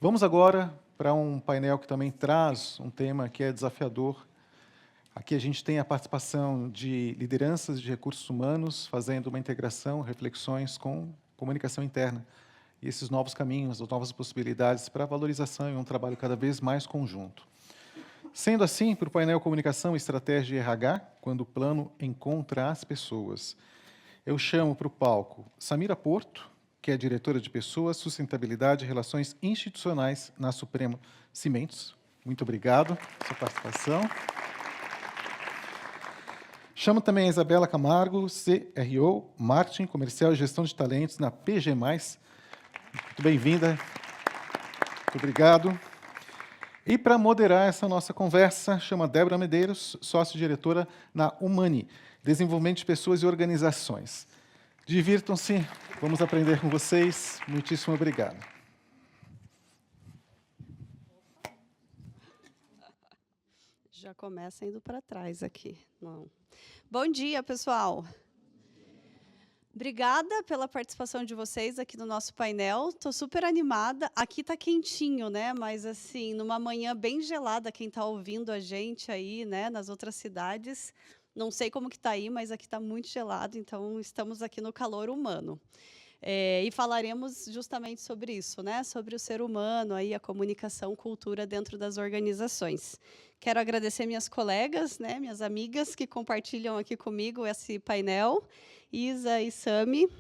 Vamos agora para um painel que também traz um tema que é desafiador. Aqui a gente tem a participação de lideranças de recursos humanos, fazendo uma integração, reflexões com comunicação interna. E esses novos caminhos, as novas possibilidades para a valorização e um trabalho cada vez mais conjunto. Sendo assim, para o painel Comunicação, Estratégia e RH, quando o plano encontra as pessoas, eu chamo para o palco Samira Porto, que é diretora de Pessoas, Sustentabilidade e Relações Institucionais na Supremo Cimentos. Muito obrigado pela sua participação. Chamo também a Isabela Camargo, CRO, Marketing Comercial e Gestão de Talentos na PG+. Muito bem-vinda. Muito obrigado. E para moderar essa nossa conversa, chamo a Débora Medeiros, sócio-diretora na Humani, Desenvolvimento de Pessoas e Organizações. Divirtam-se, vamos aprender com vocês. Muitíssimo obrigado. Já começa indo para trás aqui. Não. Bom dia, pessoal. Obrigada pela participação de vocês aqui no nosso painel. Estou super animada. Aqui está quentinho, né? Mas assim, numa manhã bem gelada, quem está ouvindo a gente aí, né? Nas outras cidades, não sei como que está aí, mas aqui está muito gelado. Então, estamos aqui no calor humano. E falaremos justamente sobre isso, né? Sobre o ser humano, aí, a comunicação, cultura dentro das organizações. Quero agradecer minhas colegas, né, minhas amigas que compartilham aqui comigo esse painel, Isa e Sami.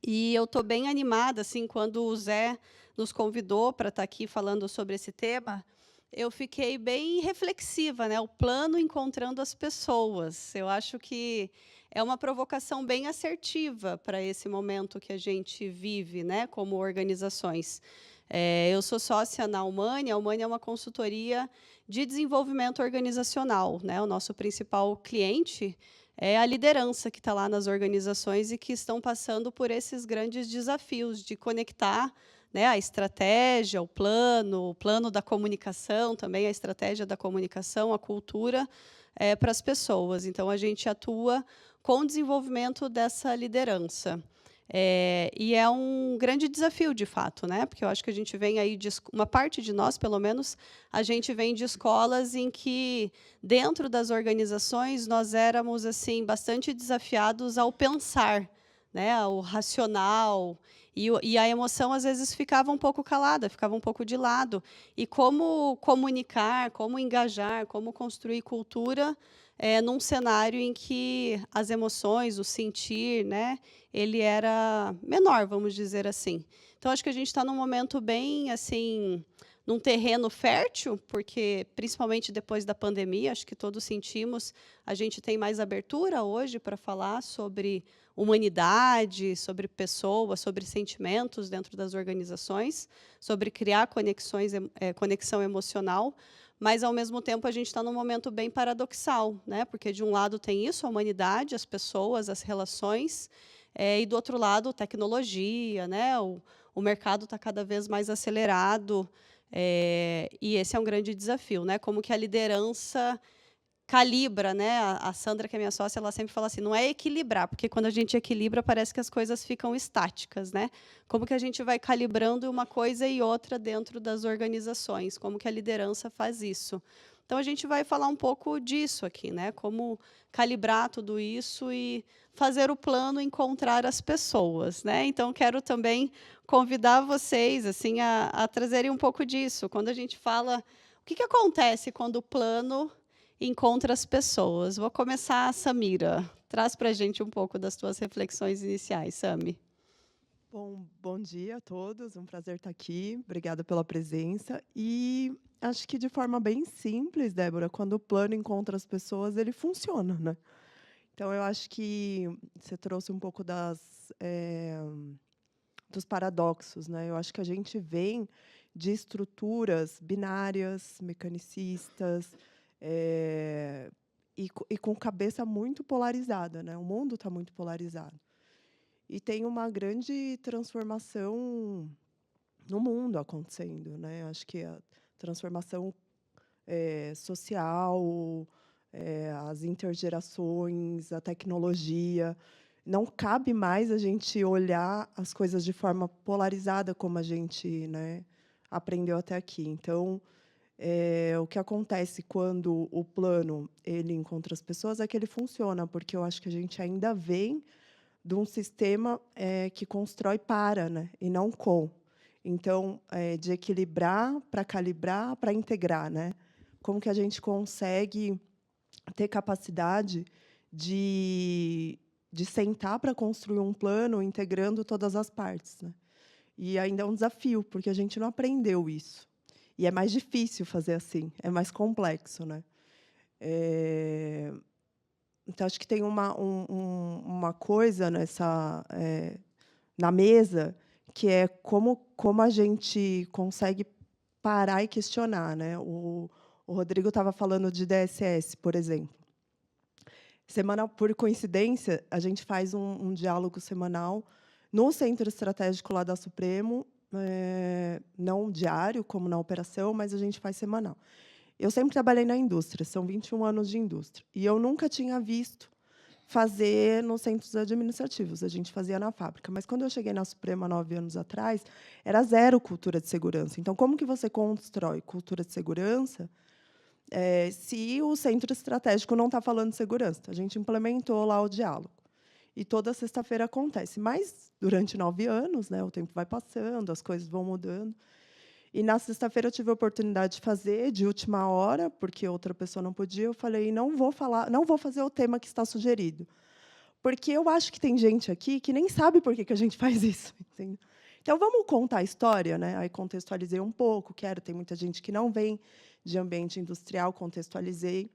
E eu estou bem animada, assim, quando o Zé nos convidou para estar aqui falando sobre esse tema, eu fiquei bem reflexiva, né? O plano encontrando as pessoas. Eu acho que é uma provocação bem assertiva para esse momento que a gente vive, né? Como organizações. Eu sou sócia na Humani. A Humani é uma consultoria de desenvolvimento organizacional, né? O nosso principal cliente é a liderança que está lá nas organizações e que estão passando por esses grandes desafios de conectar, né, a estratégia, o plano da comunicação, também a estratégia da comunicação, a cultura, para as pessoas. Então, a gente atua com o desenvolvimento dessa liderança. E é um grande desafio, de fato, né? Porque eu acho que a gente vem aí, uma parte de nós, pelo menos, a gente vem de escolas em que, dentro das organizações, nós éramos assim bastante desafiados ao pensar, né? Ao racional, e a emoção, às vezes, ficava um pouco calada, ficava um pouco de lado. E como comunicar, como engajar, como construir cultura num cenário em que as emoções, o sentir, né, ele era menor, vamos dizer assim. Então, acho que a gente está num momento bem, assim, num terreno fértil, porque, principalmente depois da pandemia, acho que todos sentimos, a gente tem mais abertura hoje para falar sobre humanidade, sobre pessoas, sobre sentimentos dentro das organizações, sobre criar conexão emocional, mas, ao mesmo tempo, a gente está num momento bem paradoxal, né? Porque, de um lado, tem isso, a humanidade, as pessoas, as relações, e, do outro lado, tecnologia, né? O mercado está cada vez mais acelerado, e esse é um grande desafio, né? Como que a liderança calibra, né? A Sandra, que é minha sócia, ela sempre fala assim, não é equilibrar, porque quando a gente equilibra, parece que as coisas ficam estáticas, né? Como que a gente vai calibrando uma coisa e outra dentro das organizações? Como que a liderança faz isso? Então, a gente vai falar um pouco disso aqui, né? Como calibrar tudo isso e fazer o plano encontrar as pessoas, né? Então, quero também convidar vocês assim a trazerem um pouco disso. Quando a gente fala, o que acontece quando o plano encontra as pessoas? Vou começar, Samira. Traz para a gente um pouco das tuas reflexões iniciais, Sami. Bom dia a todos, um prazer estar aqui, obrigada pela presença. E acho que de forma bem simples, Débora, quando o plano encontra as pessoas, ele funciona, né? Então, eu acho que você trouxe um pouco dos paradoxos, né? Eu acho que a gente vem de estruturas binárias, mecanicistas, e com cabeça muito polarizada, né? O mundo está muito polarizado. E tem uma grande transformação no mundo acontecendo, né? Acho que a transformação social, as intergerações, a tecnologia. Não cabe mais a gente olhar as coisas de forma polarizada como a gente, né, aprendeu até aqui. Então, o que acontece quando o plano ele encontra as pessoas é que ele funciona, porque eu acho que a gente ainda vem de um sistema que constrói para, né, e não com. Então, de equilibrar para calibrar para integrar, né? Como que a gente consegue ter capacidade de sentar para construir um plano integrando todas as partes, né? E ainda é um desafio, porque a gente não aprendeu isso. E é mais difícil fazer assim, é mais complexo, né? Então, acho que tem uma coisa na mesa, que é como a gente consegue parar e questionar, né? O Rodrigo estava falando de DSS, por exemplo. Por coincidência, a gente faz um diálogo semanal no Centro Estratégico lá da Supremo, não diário, como na operação, mas a gente faz semanal. Eu sempre trabalhei na indústria, são 21 anos de indústria, e eu nunca tinha visto fazer nos centros administrativos, a gente fazia na fábrica. Mas, quando eu cheguei na Suprema, 9 anos atrás, era zero cultura de segurança. Então, como que você constrói cultura de segurança se o centro estratégico não está falando de segurança? A gente implementou lá o diálogo. E toda sexta-feira acontece. Mas, durante 9 anos, né, o tempo vai passando, as coisas vão mudando. E, na sexta-feira, eu tive a oportunidade de fazer, de última hora, porque outra pessoa não podia. Eu falei, não vou fazer o tema que está sugerido. Porque eu acho que tem gente aqui que nem sabe por que a gente faz isso. Entende? Então, vamos contar a história, né? Aí contextualizei um pouco, tem muita gente que não vem de ambiente industrial, contextualizei.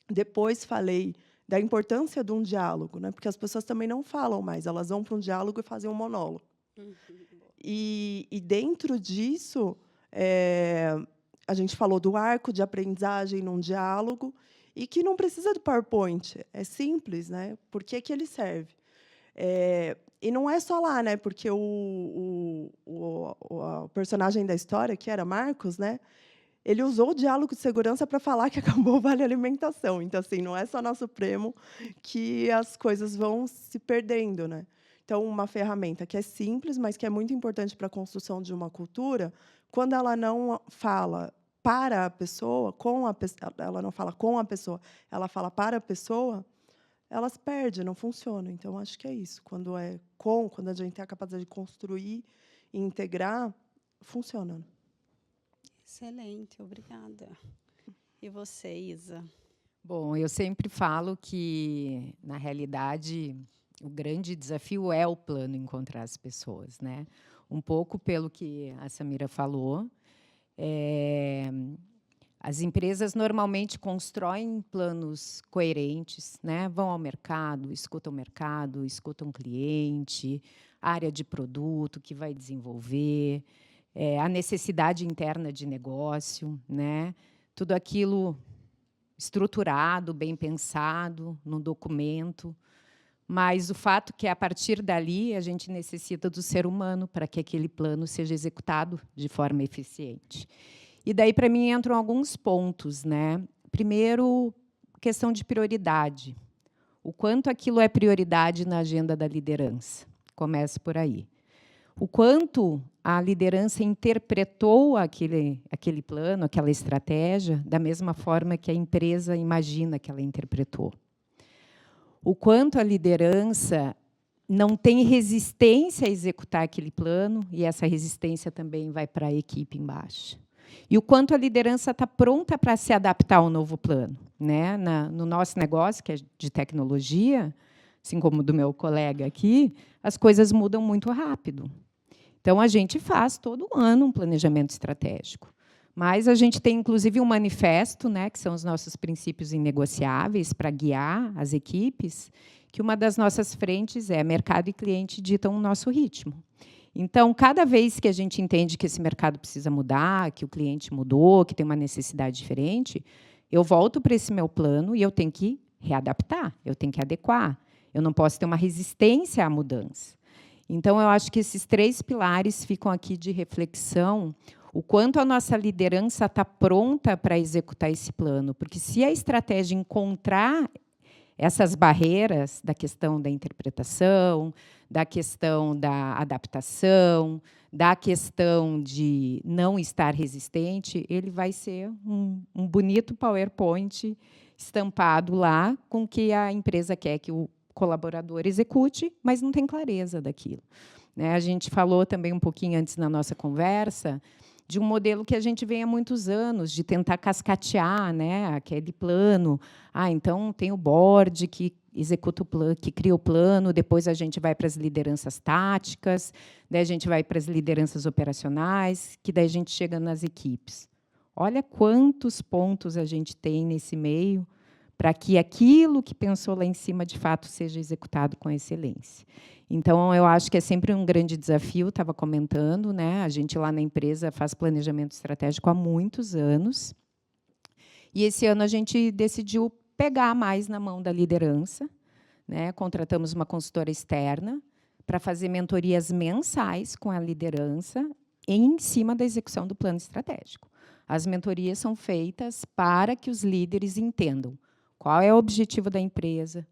Depois falei da importância de um diálogo, né? Porque as pessoas também não falam mais, elas vão para um diálogo e fazem um monólogo. E dentro disso, a gente falou do arco de aprendizagem num diálogo, e que não precisa do PowerPoint, é simples, né? Por que ele serve? E não é só lá, né? Porque o personagem da história, que era Marcos, né? Ele usou o diálogo de segurança para falar que acabou o Vale Alimentação. Então, assim, não é só na Supremo que as coisas vão se perdendo, né? Então, uma ferramenta que é simples, mas que é muito importante para a construção de uma cultura, quando ela não fala para a pessoa, ela não fala com a pessoa, ela fala para a pessoa, ela se perde, não funciona. Então, acho que é isso. Quando a gente tem a capacidade de construir e integrar, funciona. Excelente, obrigada. E você, Isa? Bom, eu sempre falo que, na realidade, o grande desafio é o plano encontrar as pessoas, né? Um pouco pelo que a Samira falou. As empresas normalmente constroem planos coerentes, né? Vão ao mercado, escutam o cliente, área de produto que vai desenvolver, a necessidade interna de negócio, né? Tudo aquilo estruturado, bem pensado, no documento. Mas o fato que, a partir dali, a gente necessita do ser humano para que aquele plano seja executado de forma eficiente. E daí, para mim, entram alguns pontos, né? Primeiro, questão de prioridade. O quanto aquilo é prioridade na agenda da liderança. Começa por aí. O quanto a liderança interpretou aquele plano, aquela estratégia, da mesma forma que a empresa imagina que ela interpretou. O quanto a liderança não tem resistência a executar aquele plano, e essa resistência também vai para a equipe embaixo. E o quanto a liderança está pronta para se adaptar ao novo plano, né? No nosso negócio, que é de tecnologia, assim como do meu colega aqui, as coisas mudam muito rápido. Então, a gente faz todo ano um planejamento estratégico. Mas a gente tem, inclusive, um manifesto, né, que são os nossos princípios inegociáveis para guiar as equipes, que uma das nossas frentes é mercado e cliente ditam o nosso ritmo. Então, cada vez que a gente entende que esse mercado precisa mudar, que o cliente mudou, que tem uma necessidade diferente, eu volto para esse meu plano e eu tenho que readaptar, eu tenho que adequar. Eu não posso ter uma resistência à mudança. Então, eu acho que esses 3 pilares ficam aqui de reflexão, o quanto a nossa liderança está pronta para executar esse plano. Porque, se a estratégia encontrar essas barreiras da questão da interpretação, da questão da adaptação, da questão de não estar resistente, ele vai ser um bonito PowerPoint estampado lá com o que a empresa quer que o colaborador execute, mas não tem clareza daquilo. Né? A gente falou também um pouquinho antes na nossa conversa de um modelo que a gente vem há muitos anos, de tentar cascatear, né, aquele plano. Então, tem o board que executa o plano, que cria o plano, depois a gente vai para as lideranças táticas, daí a gente vai para as lideranças operacionais, que daí a gente chega nas equipes. Olha quantos pontos a gente tem nesse meio para que aquilo que pensou lá em cima, de fato, seja executado com excelência. Então, eu acho que é sempre um grande desafio, estava comentando, né? A gente lá na empresa faz planejamento estratégico há muitos anos, e esse ano a gente decidiu pegar mais na mão da liderança, né? Contratamos uma consultora externa para fazer mentorias mensais com a liderança em cima da execução do plano estratégico. As mentorias são feitas para que os líderes entendam qual é o objetivo da empresa.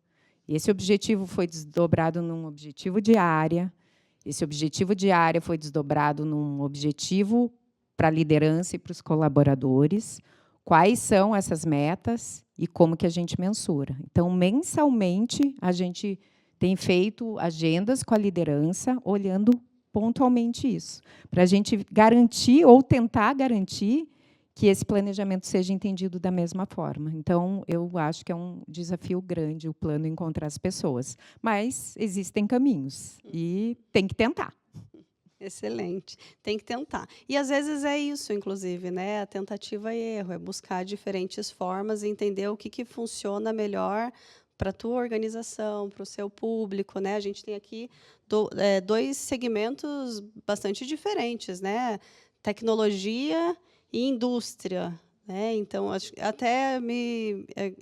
Esse objetivo foi desdobrado num objetivo de área. Esse objetivo de área foi desdobrado num objetivo para a liderança e para os colaboradores. Quais são essas metas e como que a gente mensura. Então, mensalmente, a gente tem feito agendas com a liderança, olhando pontualmente isso, para a gente garantir ou tentar garantir que esse planejamento seja entendido da mesma forma. Então, eu acho que é um desafio grande o plano encontrar as pessoas. Mas existem caminhos e tem que tentar. Excelente, tem que tentar. E, às vezes, é isso, inclusive, né? A tentativa e erro, é buscar diferentes formas e entender o que funciona melhor para a tua organização, para o seu público, né? A gente tem aqui dois segmentos bastante diferentes, né? Tecnologia e indústria, né? Então,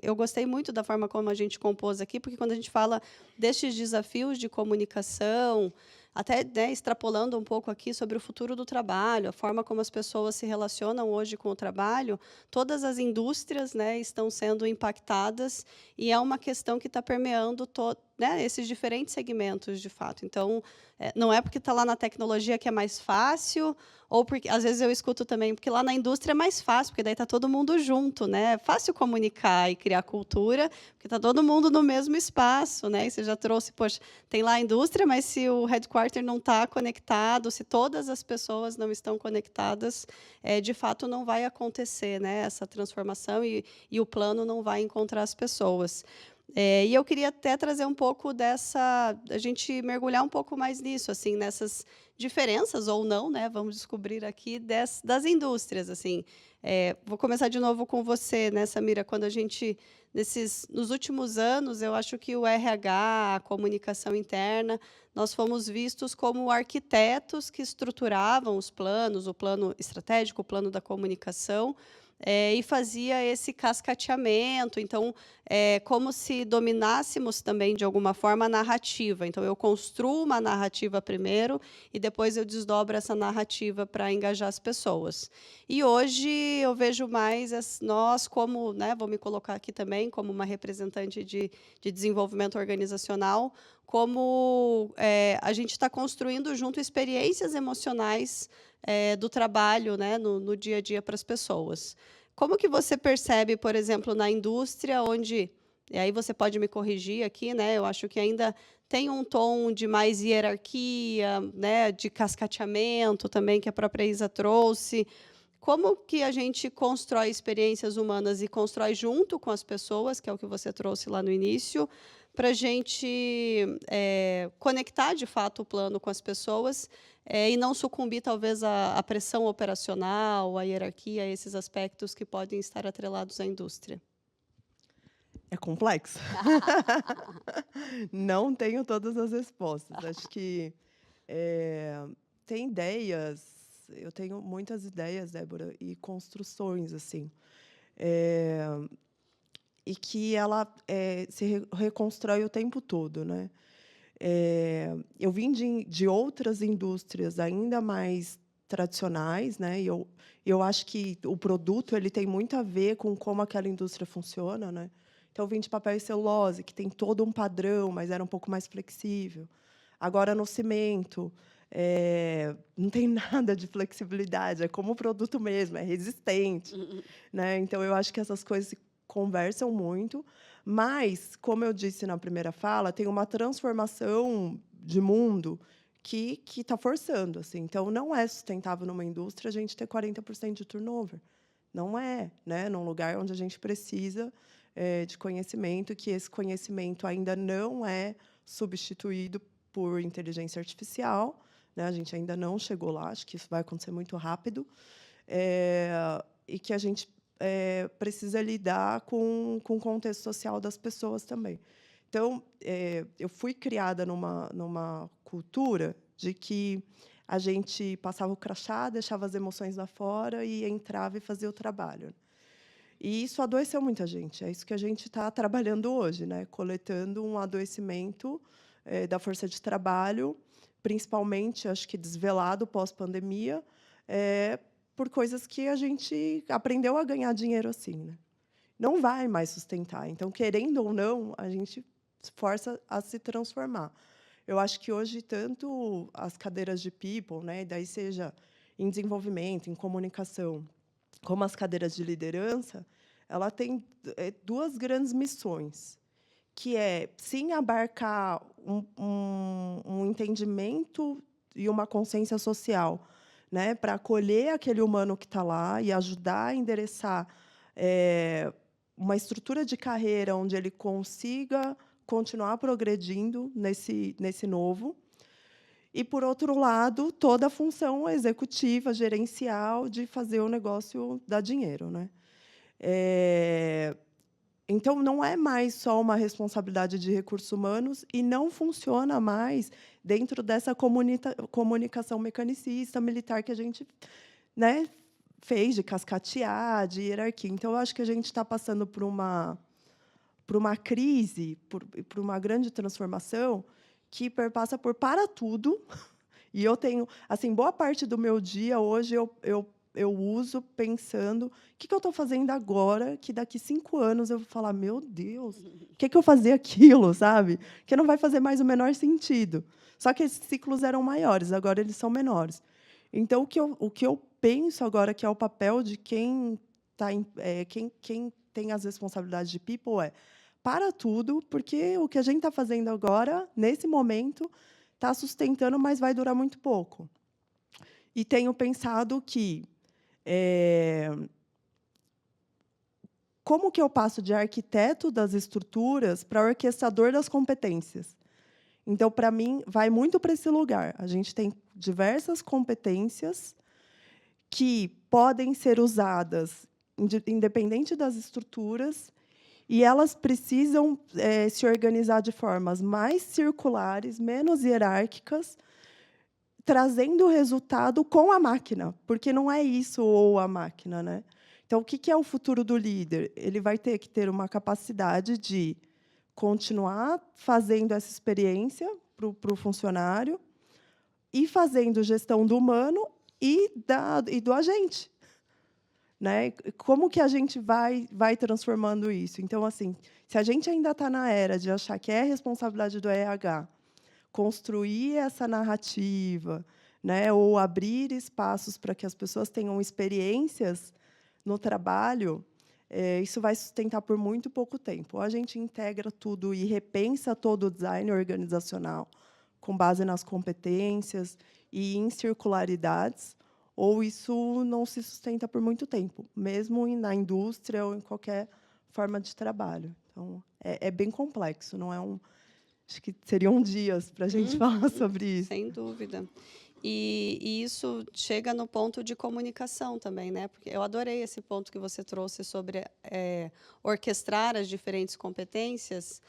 eu gostei muito da forma como a gente compôs aqui, porque quando a gente fala destes desafios de comunicação, até, né, extrapolando um pouco aqui sobre o futuro do trabalho, a forma como as pessoas se relacionam hoje com o trabalho, todas as indústrias, né, estão sendo impactadas e é uma questão que está permeando né, esses diferentes segmentos, de fato. Então, não é porque está lá na tecnologia que é mais fácil, ou porque, às vezes, eu escuto também, porque lá na indústria é mais fácil, porque daí está todo mundo junto, né? É fácil comunicar e criar cultura, porque está todo mundo no mesmo espaço, né? E você já trouxe, poxa, tem lá a indústria, mas se o headquarter não está conectado, se todas as pessoas não estão conectadas, de fato não vai acontecer, né, essa transformação e o plano não vai encontrar as pessoas. E eu queria até trazer um pouco a gente mergulhar um pouco mais nisso, assim, nessas diferenças ou não, né? Vamos descobrir aqui das indústrias, assim. Vou começar de novo com você, né, Samira? Quando a gente nos últimos anos, eu acho que o RH, a comunicação interna, nós fomos vistos como arquitetos que estruturavam os planos, o plano estratégico, o plano da comunicação. E fazia esse cascateamento, então, como se dominássemos também, de alguma forma, a narrativa. Então, eu construo uma narrativa primeiro e depois eu desdobro essa narrativa para engajar as pessoas. E hoje eu vejo mais nós como, né, vou me colocar aqui também como uma representante de desenvolvimento organizacional, como a gente está construindo junto experiências emocionais do trabalho, né, no dia a dia para as pessoas. Como que você percebe, por exemplo, na indústria, onde, e aí você pode me corrigir aqui, né, eu acho que ainda tem um tom de mais hierarquia, né, de cascateamento também, que a própria Isa trouxe. Como que a gente constrói experiências humanas e constrói junto com as pessoas, que é o que você trouxe lá no início, para a gente conectar, de fato, o plano com as pessoas e não sucumbir, talvez, à pressão operacional, à hierarquia, a esses aspectos que podem estar atrelados à indústria? É complexo. Não tenho todas as respostas. Acho que tem ideias, eu tenho muitas ideias, Débora, e construções, assim, e que ela se reconstrói o tempo todo, né? Eu vim de outras indústrias ainda mais tradicionais, né? E eu acho que o produto ele tem muito a ver com como aquela indústria funciona, né? Então, eu vim de papel e celulose, que tem todo um padrão, mas era um pouco mais flexível. Agora, no cimento, não tem nada de flexibilidade, é como o produto mesmo, é resistente, né? Então, eu acho que essas coisas se conversam muito, mas, como eu disse na primeira fala, tem uma transformação de mundo que está forçando. Assim. Então, não é sustentável numa indústria a gente ter 40% de turnover. Não é, né? Num lugar onde a gente precisa de conhecimento, que esse conhecimento ainda não é substituído por inteligência artificial, né? A gente ainda não chegou lá, acho que isso vai acontecer muito rápido, e que a gente precisa lidar com o contexto social das pessoas também. Então, eu fui criada numa cultura de que a gente passava o crachá, deixava as emoções lá fora e entrava e fazia o trabalho. E isso adoeceu muita gente. É isso que a gente está trabalhando hoje, né? Coletando um adoecimento da força de trabalho, principalmente, acho que desvelado pós-pandemia, por coisas que a gente aprendeu a ganhar dinheiro assim. Né? Não vai mais sustentar. Então, querendo ou não, a gente força a se transformar. Eu acho que hoje, tanto as cadeiras de people, né, daí seja em desenvolvimento, em comunicação, como as cadeiras de liderança, ela tem duas grandes missões, que é, sim, abarcar um entendimento e uma consciência social, né, para acolher aquele humano que está lá e ajudar a endereçar uma estrutura de carreira onde ele consiga continuar progredindo nesse novo. E, por outro lado, toda a função executiva, gerencial, de fazer o negócio dar dinheiro. Né? Então, não é mais só uma responsabilidade de recursos humanos e não funciona mais dentro dessa comunicação mecanicista, militar que a gente, né, fez, de cascatear, de hierarquia. Então, eu acho que a gente está passando por uma crise, por uma grande transformação que perpassa por para tudo. E eu tenho, assim, boa parte do meu dia hoje eu uso pensando o que eu estou fazendo agora, que daqui 5 anos eu vou falar, meu Deus, o que eu fazia aquilo, sabe? Que não vai fazer mais o menor sentido. Só que esses ciclos eram maiores, agora eles são menores. Então, o que eu penso agora que é o papel de quem tem as responsabilidades de people para tudo, porque o que a gente está fazendo agora, nesse momento, está sustentando, mas vai durar muito pouco. E tenho pensado que como que eu passo de arquiteto das estruturas para orquestrador das competências? Então, para mim, vai muito para esse lugar. A gente tem diversas competências que podem ser usadas independente das estruturas, e elas precisam se organizar de formas mais circulares, menos hierárquicas, trazendo o resultado com a máquina, porque não é isso ou a máquina. Né? Então, o que é o futuro do líder? Ele vai ter que ter uma capacidade de continuar fazendo essa experiência para o funcionário e fazendo gestão do humano e do agente. Né? Como que a gente vai transformando isso? Então, assim, se a gente ainda está na era de achar que é responsabilidade do RH construir essa narrativa, né, ou abrir espaços para que as pessoas tenham experiências no trabalho, isso vai sustentar por muito pouco tempo. Ou a gente integra tudo e repensa todo o design organizacional com base nas competências e em circularidades, ou isso não se sustenta por muito tempo, mesmo na indústria ou em qualquer forma de trabalho. Então, é bem complexo, não é acho que seriam dias para a gente falar sobre isso. Sem dúvida. E isso chega no ponto de comunicação também, né? Porque eu adorei esse ponto que você trouxe sobre orquestrar as diferentes competências.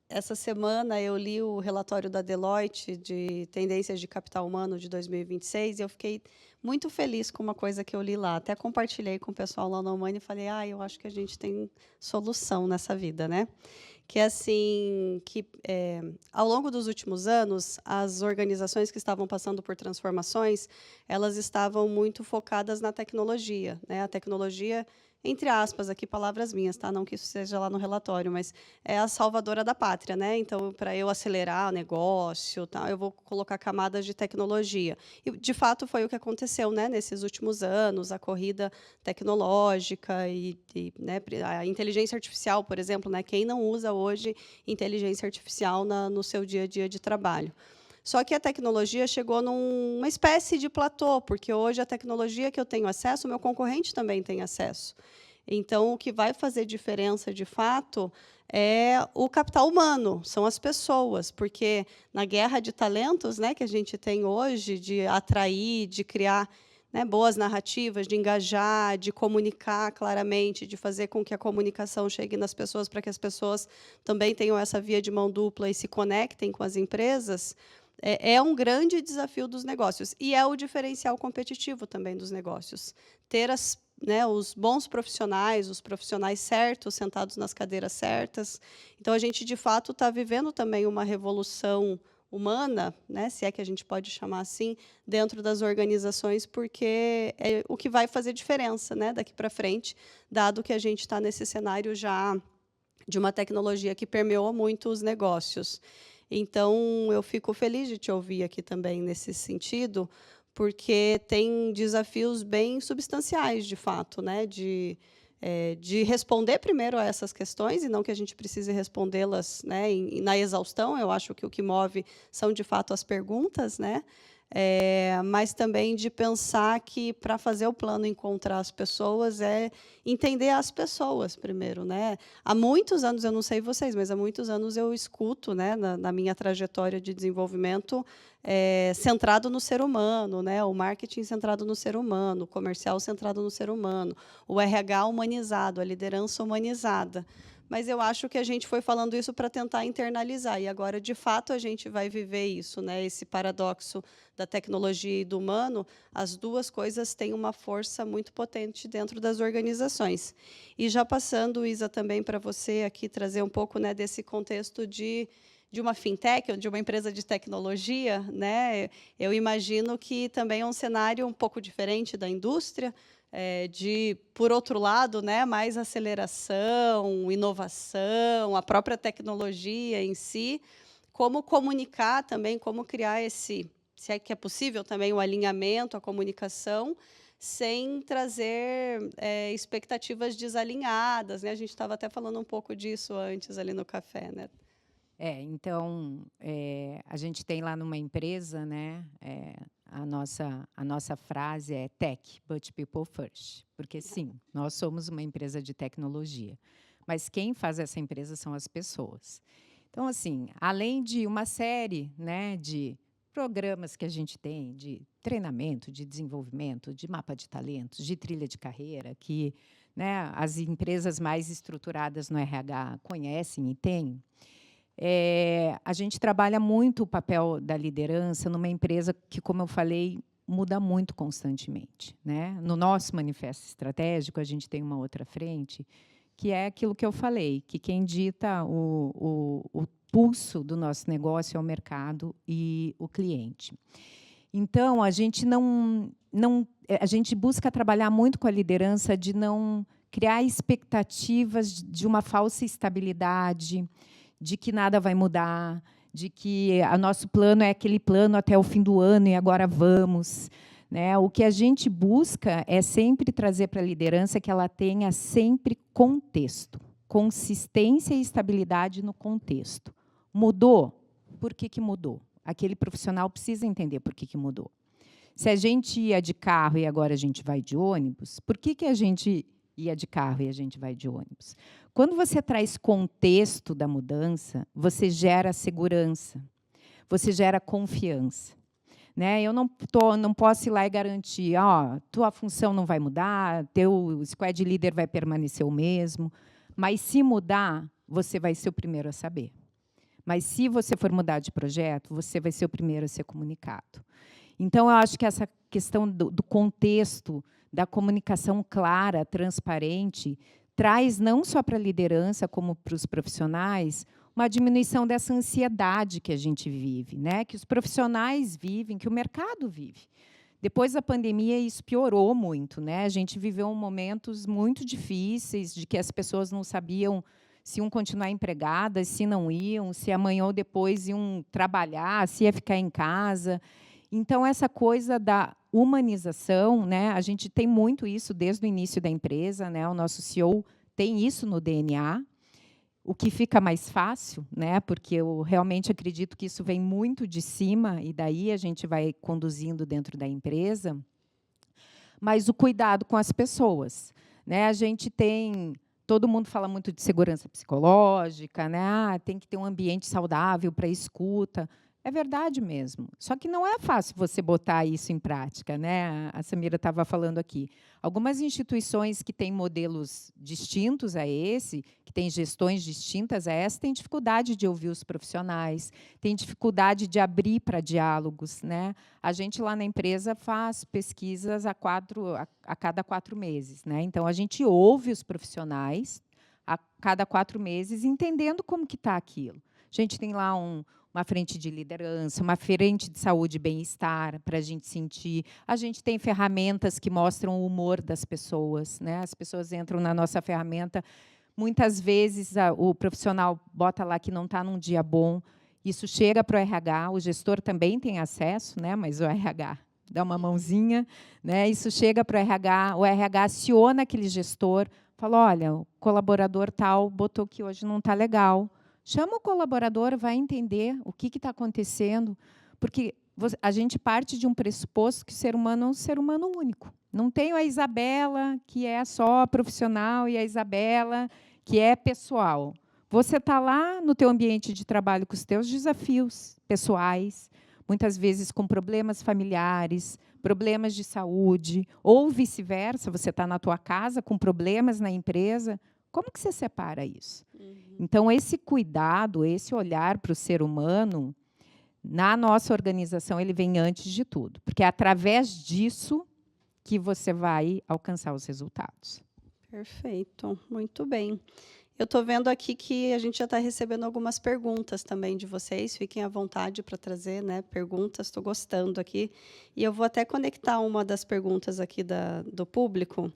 Essa semana eu li o relatório da Deloitte de tendências de capital humano de 2026 e eu fiquei muito feliz com uma coisa que eu li lá. Até compartilhei com o pessoal lá no Humana e falei, eu acho que a gente tem solução nessa vida, né? Que é assim, ao longo dos últimos anos, as organizações que estavam passando por transformações, elas estavam muito focadas na tecnologia, né? A tecnologia entre aspas, aqui palavras minhas, tá? Não que isso seja lá no relatório, mas é a salvadora da pátria, né? Então, para eu acelerar o negócio, tá, eu vou colocar camadas de tecnologia. E, de fato, foi o que aconteceu, né? Nesses últimos anos, a corrida tecnológica né, a inteligência artificial, por exemplo, né? Quem não usa hoje inteligência artificial no seu dia a dia de trabalho? Só que a tecnologia chegou numa espécie de platô, porque hoje a tecnologia que eu tenho acesso, o meu concorrente também tem acesso. Então, o que vai fazer diferença, de fato, é o capital humano, são as pessoas, porque na guerra de talentos, né, que a gente tem hoje, de atrair, de criar, né, boas narrativas, de engajar, de comunicar claramente, de fazer com que a comunicação chegue nas pessoas, para que as pessoas também tenham essa via de mão dupla e se conectem com as empresas, é um grande desafio dos negócios. E é o diferencial competitivo também dos negócios. Ter os bons profissionais, os profissionais certos, sentados nas cadeiras certas. Então, a gente, de fato, está vivendo também uma revolução humana, né, se é que a gente pode chamar assim, dentro das organizações, porque é o que vai fazer diferença, né, daqui para frente, dado que a gente está nesse cenário já de uma tecnologia que permeou muito os negócios. Então, eu fico feliz de te ouvir aqui também nesse sentido, porque tem desafios bem substanciais, de fato, né, de responder primeiro a essas questões, e não que a gente precise respondê-las, né, na exaustão. Eu acho que o que move são, de fato, as perguntas, né, mas também de pensar que, para fazer o plano encontrar as pessoas, é entender as pessoas primeiro, né? Há muitos anos, eu não sei vocês, mas há muitos anos eu escuto, né, na minha trajetória de desenvolvimento, centrado no ser humano, né? O marketing centrado no ser humano, o comercial centrado no ser humano, o RH humanizado, a liderança humanizada. Mas eu acho que a gente foi falando isso para tentar internalizar, e agora, de fato, a gente vai viver isso, né? Esse paradoxo da tecnologia e do humano. As duas coisas têm uma força muito potente dentro das organizações. E já passando, Isa, também para você aqui trazer um pouco, né, desse contexto de uma fintech, ou de uma empresa de tecnologia, né? Eu imagino que também é um cenário um pouco diferente da indústria, por outro lado, né, mais aceleração, inovação, a própria tecnologia em si, como comunicar também, como criar se é que é possível também o alinhamento, a comunicação, sem trazer expectativas desalinhadas, né? A gente estava até falando um pouco disso antes ali no café, né? Então, a gente tem lá numa empresa, né, a nossa frase é tech, but people first. Porque, sim, nós somos uma empresa de tecnologia, mas quem faz essa empresa são as pessoas. Então, assim, além de uma série, né, de programas que a gente tem, de treinamento, de desenvolvimento, de mapa de talentos, de trilha de carreira, que, né, as empresas mais estruturadas no RH conhecem e têm, a gente trabalha muito o papel da liderança numa empresa que, como eu falei, muda muito constantemente, né? No nosso manifesto estratégico, a gente tem uma outra frente, que é aquilo que eu falei, que quem dita o pulso do nosso negócio é o mercado e o cliente. Então, a gente a gente busca trabalhar muito com a liderança de não criar expectativas de uma falsa estabilidade, de que nada vai mudar, de que o nosso plano é aquele plano até o fim do ano e agora vamos, né? O que a gente busca é sempre trazer para a liderança que ela tenha sempre contexto, consistência e estabilidade no contexto. Mudou? Por que mudou? Aquele profissional precisa entender por que mudou. Se a gente ia de carro e agora a gente vai de ônibus, por que a gente ia de carro e a gente vai de ônibus? Quando você traz contexto da mudança, você gera segurança, você gera confiança, né? Eu não posso ir lá e garantir, tua função não vai mudar, teu squad leader vai permanecer o mesmo, mas se mudar, você vai ser o primeiro a saber. Mas se você for mudar de projeto, você vai ser o primeiro a ser comunicado. Então, eu acho que essa questão do contexto, da comunicação clara, transparente, traz não só para a liderança, como para os profissionais, uma diminuição dessa ansiedade que a gente vive, né? Que os profissionais vivem, que o mercado vive. Depois da pandemia, isso piorou muito, né? A gente viveu momentos muito difíceis, de que as pessoas não sabiam se iam continuar empregadas, se não iam, se amanhã ou depois iam trabalhar, se ia ficar em casa. Então, essa coisa da humanização, né? A gente tem muito isso desde o início da empresa, né? O nosso CEO tem isso no DNA, o que fica mais fácil, né? Porque eu realmente acredito que isso vem muito de cima e daí a gente vai conduzindo dentro da empresa. Mas o cuidado com as pessoas, né? A gente tem, todo mundo fala muito de segurança psicológica, né? Tem que ter um ambiente saudável para escuta. É verdade mesmo. Só que não é fácil você botar isso em prática, né? A Samira estava falando aqui. Algumas instituições que têm modelos distintos a esse, que têm gestões distintas a essa, têm dificuldade de ouvir os profissionais, têm dificuldade de abrir para diálogos, né? A gente lá na empresa faz pesquisas a cada 4 meses, né? Então a gente ouve os profissionais a cada 4 meses, entendendo como que está aquilo. A gente tem lá uma frente de liderança, uma frente de saúde e bem-estar para a gente sentir. A gente tem ferramentas que mostram o humor das pessoas, né? As pessoas entram na nossa ferramenta, muitas vezes o profissional bota lá que não está num dia bom, isso chega para o RH, o gestor também tem acesso, né? Mas o RH dá uma mãozinha, né? Isso chega para o RH aciona aquele gestor, fala, olha, o colaborador tal botou que hoje não está legal. Chama o colaborador, vai entender o que está acontecendo, porque a gente parte de um pressuposto que o ser humano é um ser humano único. Não tem a Isabela, que é só profissional, e a Isabela, que é pessoal. Você está lá no teu ambiente de trabalho com os teus desafios pessoais, muitas vezes com problemas familiares, problemas de saúde, ou vice-versa, você está na tua casa com problemas na empresa. Como que você separa isso? Então, esse cuidado, esse olhar para o ser humano, na nossa organização, ele vem antes de tudo, porque é através disso que você vai alcançar os resultados. Perfeito, muito bem. Eu estou vendo aqui que a gente já está recebendo algumas perguntas também de vocês. Fiquem à vontade para trazer, né, perguntas. Estou gostando aqui. E eu vou até conectar uma das perguntas aqui do público.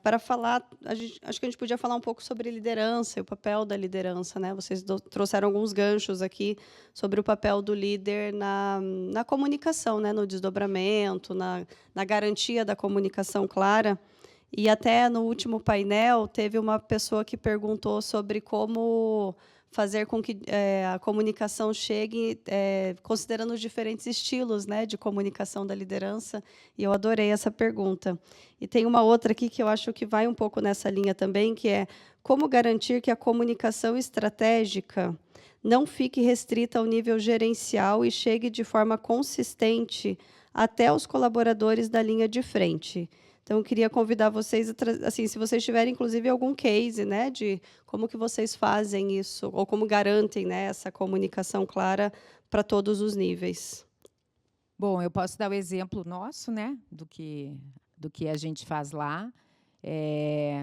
Para falar, acho que a gente podia falar um pouco sobre liderança e o papel da liderança, né? Vocês trouxeram alguns ganchos aqui sobre o papel do líder na comunicação, né? No desdobramento, na garantia da comunicação clara. E até no último painel teve uma pessoa que perguntou sobre como fazer com que a comunicação chegue, considerando os diferentes estilos, né, de comunicação da liderança, e eu adorei essa pergunta. E tem uma outra aqui que eu acho que vai um pouco nessa linha também, que é como garantir que a comunicação estratégica não fique restrita ao nível gerencial e chegue de forma consistente até os colaboradores da linha de frente. Então, eu queria convidar vocês, assim, se vocês tiverem, inclusive, algum case, né, de como que vocês fazem isso, ou como garantem, né, essa comunicação clara para todos os níveis. Bom, eu posso dar o exemplo nosso, né, do que a gente faz lá.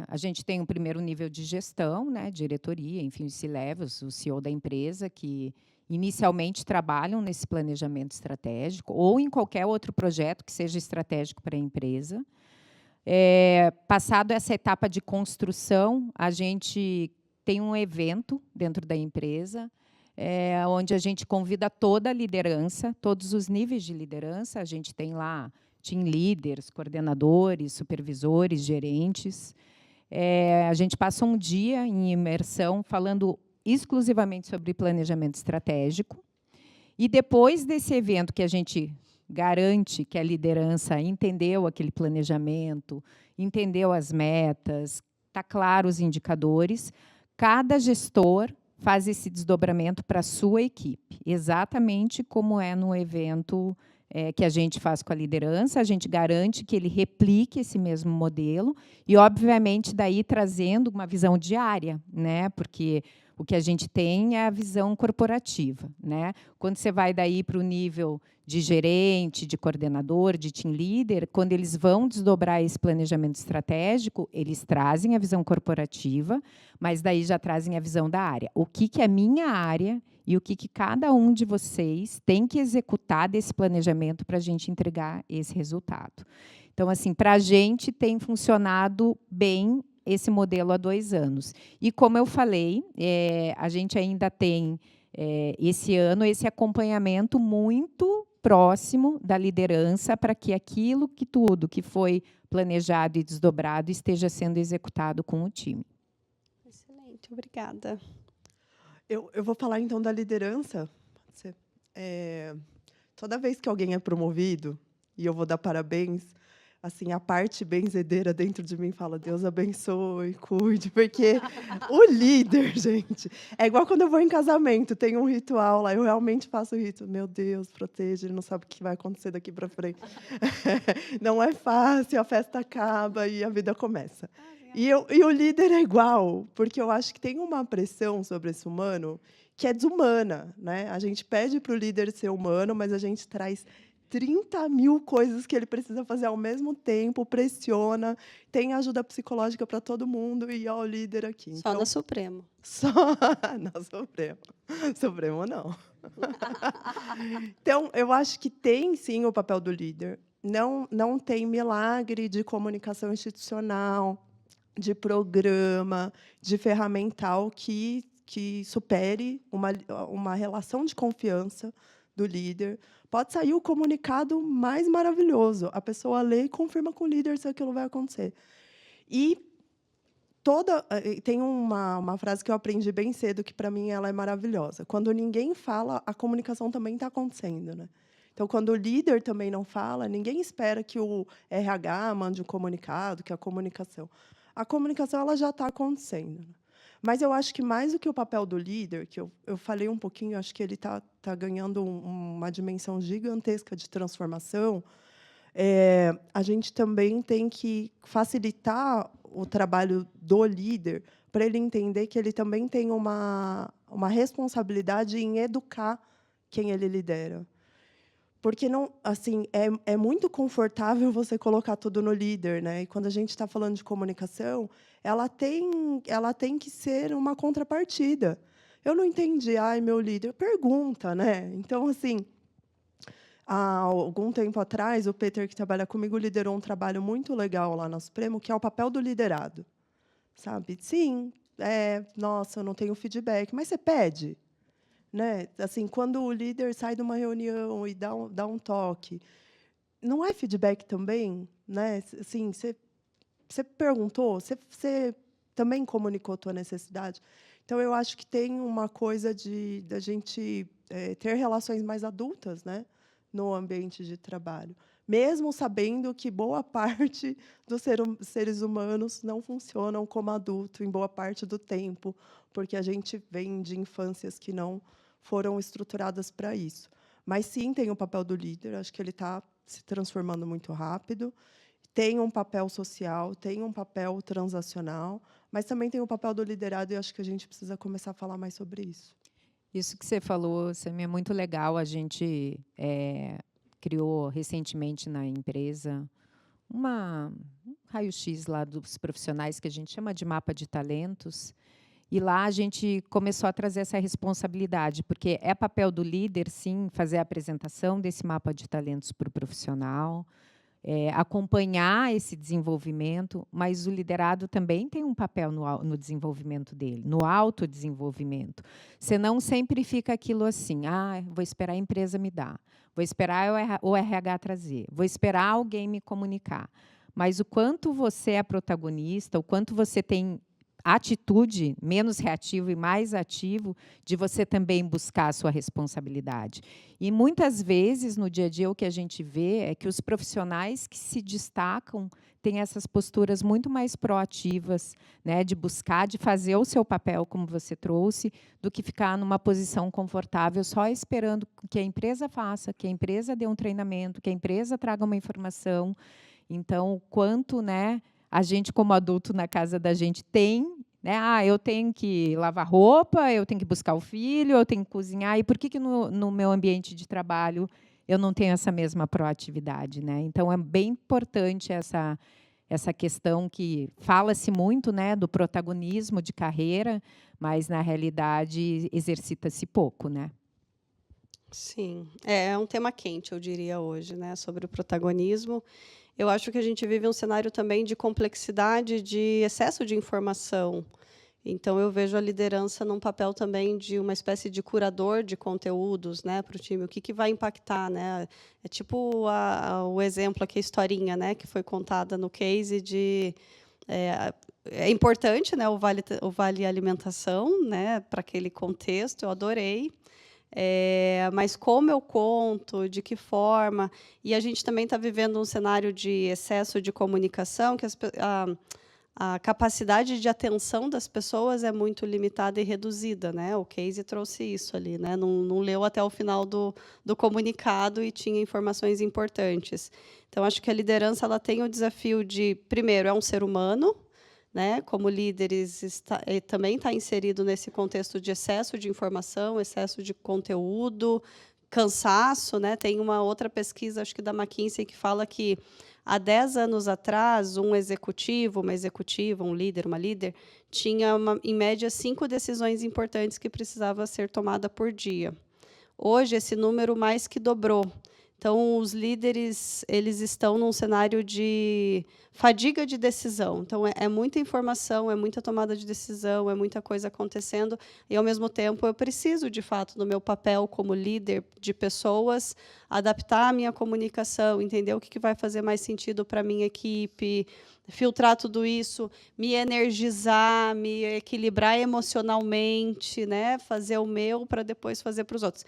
A gente tem um primeiro nível de gestão, né, diretoria, enfim, os C-levels, o CEO da empresa, que inicialmente trabalham nesse planejamento estratégico, ou em qualquer outro projeto que seja estratégico para a empresa. Passado essa etapa de construção, a gente tem um evento dentro da empresa, onde a gente convida toda a liderança, todos os níveis de liderança. A gente tem lá team leaders, coordenadores, supervisores, gerentes. A gente passa um dia em imersão falando exclusivamente sobre planejamento estratégico. E depois desse evento que a gente garante que a liderança entendeu aquele planejamento, entendeu as metas, está claro os indicadores, cada gestor faz esse desdobramento para a sua equipe, exatamente como é no evento que a gente faz com a liderança. A gente garante que ele replique esse mesmo modelo e, obviamente, daí trazendo uma visão diária, né? Porque O que a gente tem é a visão corporativa, né? Quando você vai daí para o nível de gerente, de coordenador, de team leader, quando eles vão desdobrar esse planejamento estratégico, eles trazem a visão corporativa, mas daí já trazem a visão da área. O que é minha área e o que cada um de vocês tem que executar desse planejamento para a gente entregar esse resultado. Então, assim, para a gente tem funcionado bem esse modelo há 2 anos. E, como eu falei, a gente ainda tem, esse ano, esse acompanhamento muito próximo da liderança para que aquilo que tudo que foi planejado e desdobrado esteja sendo executado com o time. Excelente, obrigada. Eu vou falar, então, da liderança. Pode ser. Toda vez que alguém é promovido, e eu vou dar parabéns, assim, a parte benzedeira dentro de mim fala, Deus abençoe, cuide, porque o líder, gente, é igual quando eu vou em casamento, tem um ritual lá, eu realmente faço o rito, meu Deus, proteja, ele não sabe o que vai acontecer daqui para frente. Não é fácil, a festa acaba e a vida começa. E o líder é igual, porque eu acho que tem uma pressão sobre esse humano que é desumana, né? A gente pede para o líder ser humano, mas a gente traz 30.000 coisas que ele precisa fazer ao mesmo tempo, pressiona, tem ajuda psicológica para todo mundo e ó, o líder aqui. Só no Supremo. Só no Supremo. Supremo, não. Então, eu acho que tem, sim, o papel do líder. Não tem milagre de comunicação institucional, de programa, de ferramental que supere uma relação de confiança do líder. Pode sair o comunicado mais maravilhoso. A pessoa lê e confirma com o líder se aquilo vai acontecer. E tem uma frase que eu aprendi bem cedo, que, para mim, ela é maravilhosa. Quando ninguém fala, a comunicação também está acontecendo, né? Então, quando o líder também não fala, ninguém espera que o RH mande um comunicado, que a comunicação ela já está acontecendo. Mas eu acho que, mais do que o papel do líder, que eu falei um pouquinho, acho que ele está ganhando uma dimensão gigantesca de transformação, a gente também tem que facilitar o trabalho do líder para ele entender que ele também tem uma responsabilidade em educar quem ele lidera. Porque não, assim, é muito confortável você colocar tudo no líder, né? E quando a gente está falando de comunicação, ela tem que ser uma contrapartida. Eu não entendi, ai, meu líder, pergunta, né? Então, assim, há algum tempo atrás, o Peter, que trabalha comigo, liderou um trabalho muito legal lá no Supremo, que é o papel do liderado, sabe? Sim, nossa, eu não tenho feedback, mas você pede. Né? Assim, quando o líder sai de uma reunião e dá um toque, não é feedback também? Né? Assim, você perguntou, você também comunicou a tua necessidade? Então, eu acho que tem uma coisa da gente ter relações mais adultas, né, no ambiente de trabalho, mesmo sabendo que boa parte dos seres humanos não funcionam como adulto em boa parte do tempo, porque a gente vem de infâncias que não foram estruturadas para isso. Mas, sim, tem o papel do líder, acho que ele está se transformando muito rápido, tem um papel social, tem um papel transacional, mas também tem o papel do liderado, e acho que a gente precisa começar a falar mais sobre isso. Isso que você falou, Samia, é muito legal. A gente criou recentemente na empresa um raio-x lá dos profissionais, que a gente chama de mapa de talentos, e lá a gente começou a trazer essa responsabilidade, porque é papel do líder, sim, fazer a apresentação desse mapa de talentos para o profissional, acompanhar esse desenvolvimento, mas o liderado também tem um papel no desenvolvimento dele, no autodesenvolvimento. Senão, sempre fica aquilo assim, vou esperar a empresa me dar, vou esperar o RH trazer, vou esperar alguém me comunicar. Mas o quanto você é protagonista, o quanto você tem atitude, menos reativo e mais ativo, de você também buscar a sua responsabilidade. E, muitas vezes, no dia a dia, o que a gente vê é que os profissionais que se destacam têm essas posturas muito mais proativas, né, de buscar, de fazer o seu papel, como você trouxe, do que ficar numa posição confortável, só esperando que a empresa faça, que a empresa dê um treinamento, que a empresa traga uma informação. Então, o quanto, né, a gente, como adulto, na casa da gente, tem, né? Ah, eu tenho que lavar roupa, eu tenho que buscar o filho, eu tenho que cozinhar. E por que no meu ambiente de trabalho eu não tenho essa mesma proatividade, né? Então, é bem importante essa questão que fala-se muito, né, do protagonismo de carreira, mas, na realidade, exercita-se pouco, né? Sim, é um tema quente, eu diria, hoje, né, sobre o protagonismo. Eu acho que a gente vive um cenário também de complexidade, de excesso de informação. Então, eu vejo a liderança num papel também de uma espécie de curador de conteúdos, né, para o time. O que vai impactar, né? É tipo o exemplo aqui, a historinha, né, que foi contada no case de é importante, né, o vale alimentação, né, para aquele contexto. Eu adorei. Mas como eu conto, de que forma, e a gente também está vivendo um cenário de excesso de comunicação, que a capacidade de atenção das pessoas é muito limitada e reduzida, né? O Casey trouxe isso ali, né? Não leu até o final do comunicado e tinha informações importantes. Então, acho que a liderança ela tem o desafio de, primeiro, é um ser humano, né? Como líderes, também está inserido nesse contexto de excesso de informação, excesso de conteúdo, cansaço, né? Tem uma outra pesquisa, acho que da McKinsey, que fala que há 10 anos atrás, um executivo, uma executiva, um líder, uma líder, tinha, em média, 5 decisões importantes que precisava ser tomada por dia. Hoje, esse número mais que dobrou. Então, os líderes eles estão num cenário de fadiga de decisão. Então, é muita informação, é muita tomada de decisão, é muita coisa acontecendo, e, ao mesmo tempo, eu preciso, de fato, no meu papel como líder de pessoas, adaptar a minha comunicação, entender o que vai fazer mais sentido para a minha equipe, filtrar tudo isso, me energizar, me equilibrar emocionalmente, né? Fazer o meu para depois fazer para os outros.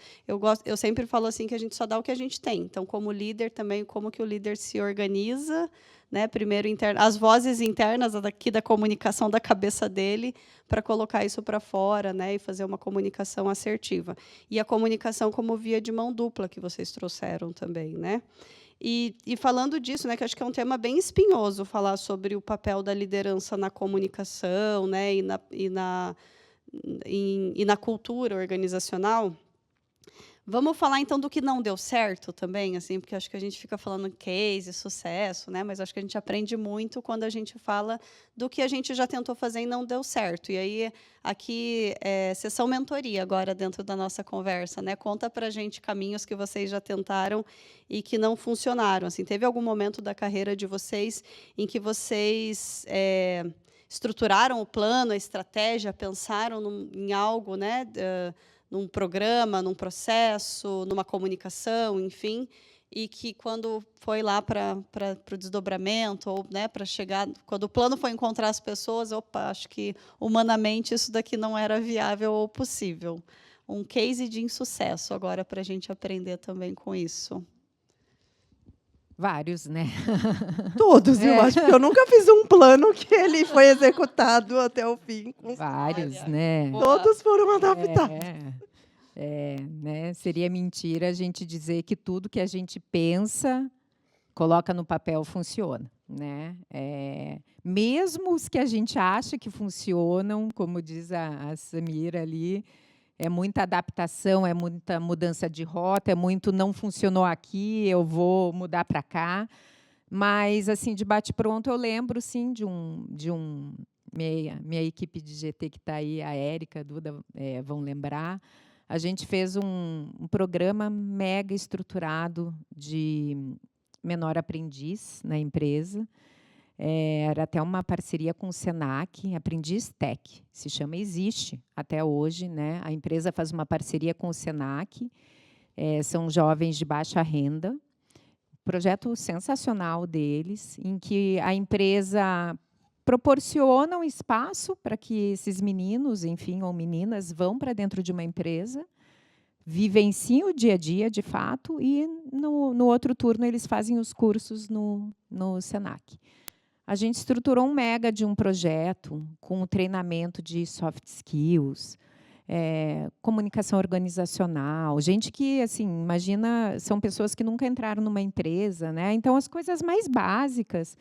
Eu sempre falo assim que a gente só dá o que a gente tem. Então, como líder também, como que o líder se organiza, né? Primeiro as vozes internas daqui da comunicação da cabeça dele para colocar isso para fora, né? E fazer uma comunicação assertiva. E a comunicação como via de mão dupla que vocês trouxeram também, né? E falando disso, né, que acho que é um tema bem espinhoso falar sobre o papel da liderança na comunicação, né, e na cultura organizacional. Vamos falar, então, do que não deu certo também, assim, porque acho que a gente fica falando case, sucesso, né? Mas acho que a gente aprende muito quando a gente fala do que a gente já tentou fazer e não deu certo. E aí, aqui, sessão mentoria agora dentro da nossa conversa, né? Conta para a gente caminhos que vocês já tentaram e que não funcionaram. Assim, teve algum momento da carreira de vocês em que vocês estruturaram o plano, a estratégia, pensaram em algo, né? Num programa, num processo, numa comunicação, enfim, e que quando foi lá para o desdobramento, ou, né, para chegar, quando o plano foi encontrar as pessoas, opa, acho que humanamente isso daqui não era viável ou possível. Um case de insucesso agora para a gente aprender também com isso. Vários, né? Todos, eu acho, porque eu nunca fiz um plano que ele foi executado até o fim. Vários, Olha, né? Todos foram adaptados. Né? Seria mentira a gente dizer que tudo que a gente pensa, coloca no papel, funciona, né? Mesmo os que a gente acha que funcionam, como diz a Samira ali, é muita adaptação, é muita mudança de rota, é muito não funcionou aqui, eu vou mudar para cá. Mas, assim, de bate-pronto, eu lembro, sim, de um minha equipe de GT que está aí, a Érica, a Duda, vão lembrar. A gente fez um programa mega estruturado de menor aprendiz na empresa. Era até uma parceria com o Senac, Aprendiz Tech, se chama, existe até hoje, né? A empresa faz uma parceria com o Senac, são jovens de baixa renda, projeto sensacional deles, em que a empresa proporciona um espaço para que esses meninos, enfim, ou meninas, vão para dentro de uma empresa, vivenciem o dia a dia, de fato, e no outro turno eles fazem os cursos no Senac. A gente estruturou um mega de um projeto com treinamento de soft skills, comunicação organizacional, gente que, assim, imagina, são pessoas que nunca entraram numa empresa, né? Então, as coisas mais básicas,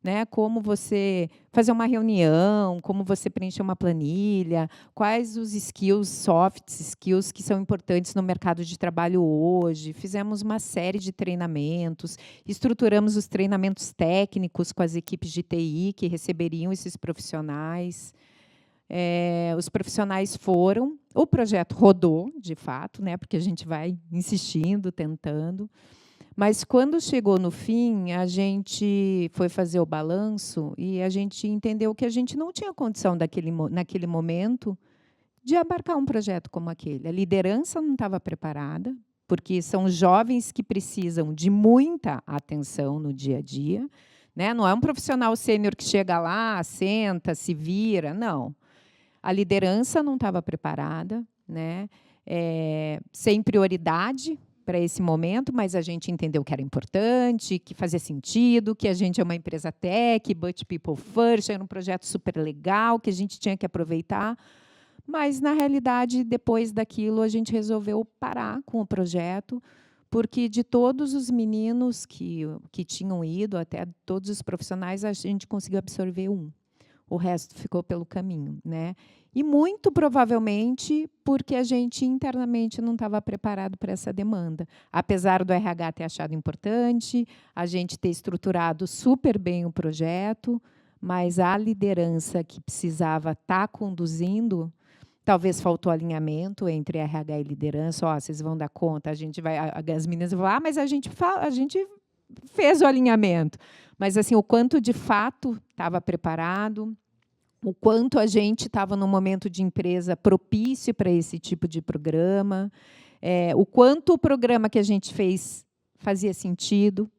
né? Como você fazer uma reunião, como você preencher uma planilha, quais os skills, soft skills que são importantes no mercado de trabalho hoje. Fizemos uma série de treinamentos, estruturamos os treinamentos técnicos com as equipes de TI que receberiam esses profissionais. Os profissionais foram, o projeto rodou, de fato, né? Porque a gente vai insistindo, tentando. Mas, quando chegou no fim, a gente foi fazer o balanço e a gente entendeu que a gente não tinha condição, naquele momento, de abarcar um projeto como aquele. A liderança não estava preparada, porque são jovens que precisam de muita atenção no dia a dia, né? Não é um profissional sênior que chega lá, senta, se vira, não. A liderança não estava preparada, né? Sem prioridade para esse momento, mas a gente entendeu que era importante, que fazia sentido, que a gente é uma empresa tech, but people first, era um projeto super legal, que a gente tinha que aproveitar. Mas, na realidade, depois daquilo, a gente resolveu parar com o projeto, porque de todos os meninos que tinham ido, até todos os profissionais, a gente conseguiu absorver um. O resto ficou pelo caminho, né? E, muito provavelmente, porque a gente internamente não estava preparado para essa demanda. Apesar do RH ter achado importante, a gente ter estruturado super bem o projeto, mas a liderança que precisava estar conduzindo, talvez faltou alinhamento entre RH e liderança. Vocês vão dar conta, a gente vai, as meninas vão, mas a gente fez o alinhamento. Mas, assim, o quanto de fato estava preparado, o quanto a gente estava num momento de empresa propício para esse tipo de programa, o quanto o programa que a gente fez fazia sentido.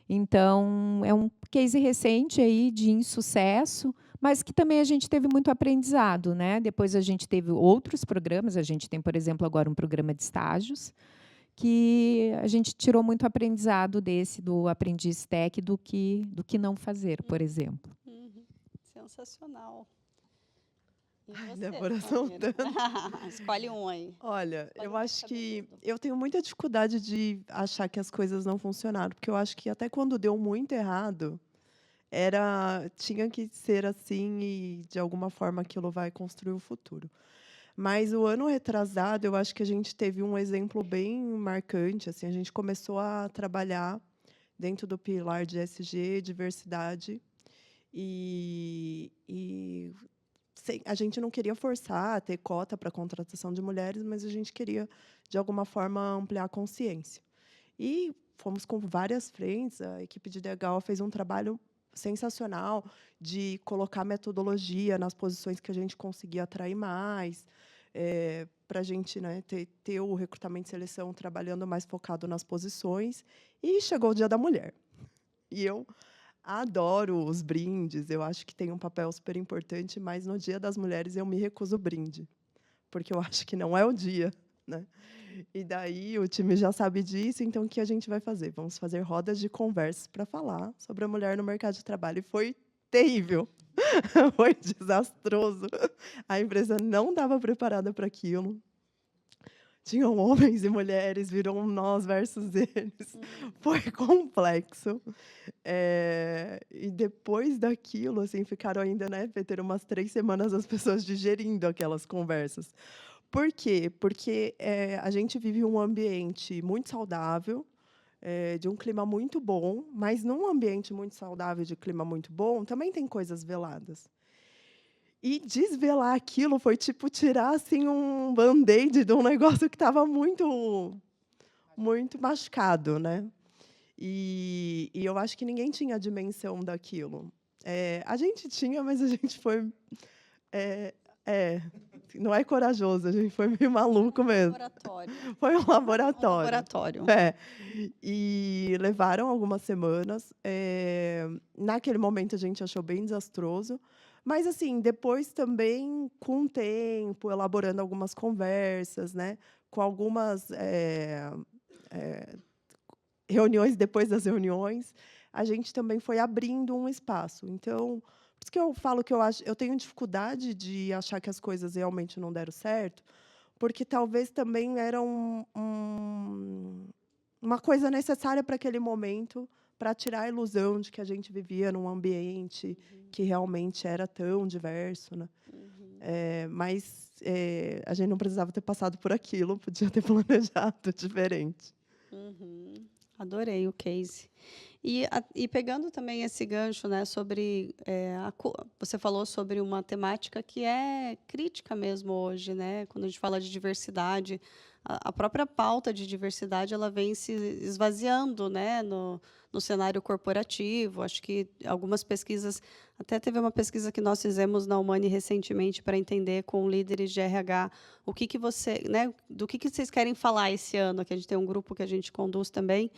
Então, é um case recente aí de insucesso, mas que também a gente teve muito aprendizado, né? Depois a gente teve outros programas, a gente tem, por exemplo, agora um programa de estágios, que a gente tirou muito aprendizado do aprendiz tech do que não fazer, por exemplo. Sensacional. E Ai, você, Débora, são Samira? tantos. Escolhe um aí. Olha, Pode eu acho saber que tudo. eu tenho muita dificuldade de achar que as coisas não funcionaram, porque eu acho que até quando deu muito errado, tinha que ser assim e, de alguma forma, aquilo vai construir o futuro. Mas o ano retrasado, eu acho que a gente teve um exemplo bem marcante. Assim, a gente começou a trabalhar dentro do pilar de ESG, diversidade, e a gente não queria forçar a ter cota para contratação de mulheres, mas a gente queria, de alguma forma, ampliar a consciência. E fomos com várias frentes. A equipe de DHO fez um trabalho sensacional de colocar metodologia nas posições que a gente conseguia atrair mais, para a gente, né, ter o recrutamento e seleção trabalhando mais focado nas posições. E chegou o Dia da Mulher. E eu adoro os brindes, eu acho que tem um papel super importante, mas no Dia das Mulheres eu me recuso brinde, porque eu acho que não é o dia, né? E daí o time já sabe disso, então o que a gente vai fazer? Vamos fazer rodas de conversa para falar sobre a mulher no mercado de trabalho. E foi terrível, foi desastroso. A empresa não estava preparada para aquilo. Tinham homens e mulheres, viram nós versus eles. Foi complexo. E depois daquilo, assim, ficaram ainda, né, ter umas 3 semanas as pessoas digerindo aquelas conversas. Por quê? Porque a gente vive um ambiente muito saudável, de um clima muito bom, mas num ambiente muito saudável, de clima muito bom, também tem coisas veladas. E desvelar aquilo foi tipo tirar assim um band-aid de um negócio que estava muito machucado, né? E eu acho que ninguém tinha a dimensão daquilo. A gente tinha, mas a gente foi não é corajoso, a gente foi meio maluco mesmo. Laboratório. Foi um Um laboratório. laboratório. E levaram algumas semanas. Naquele momento a gente achou bem desastroso, mas assim, depois também, com o tempo, elaborando algumas conversas, né, com algumas reuniões depois das reuniões, a gente também foi abrindo um espaço. Então, por isso que eu falo que eu tenho dificuldade de achar que as coisas realmente não deram certo, porque talvez também era uma coisa necessária para aquele momento para tirar a ilusão de que a gente vivia num ambiente que realmente era tão diverso, né? Mas a gente não precisava ter passado por aquilo, podia ter planejado diferente. Adorei o case. E pegando também esse gancho, né, sobre você falou sobre uma temática que é crítica mesmo hoje, né, quando a gente fala de diversidade, a própria pauta de diversidade ela vem se esvaziando, né, no cenário corporativo. Acho que algumas pesquisas, até teve uma pesquisa que nós fizemos na Humani recentemente para entender com líderes de RH o que você, né, do que vocês querem falar esse ano, que a gente tem um grupo que a gente conduz também.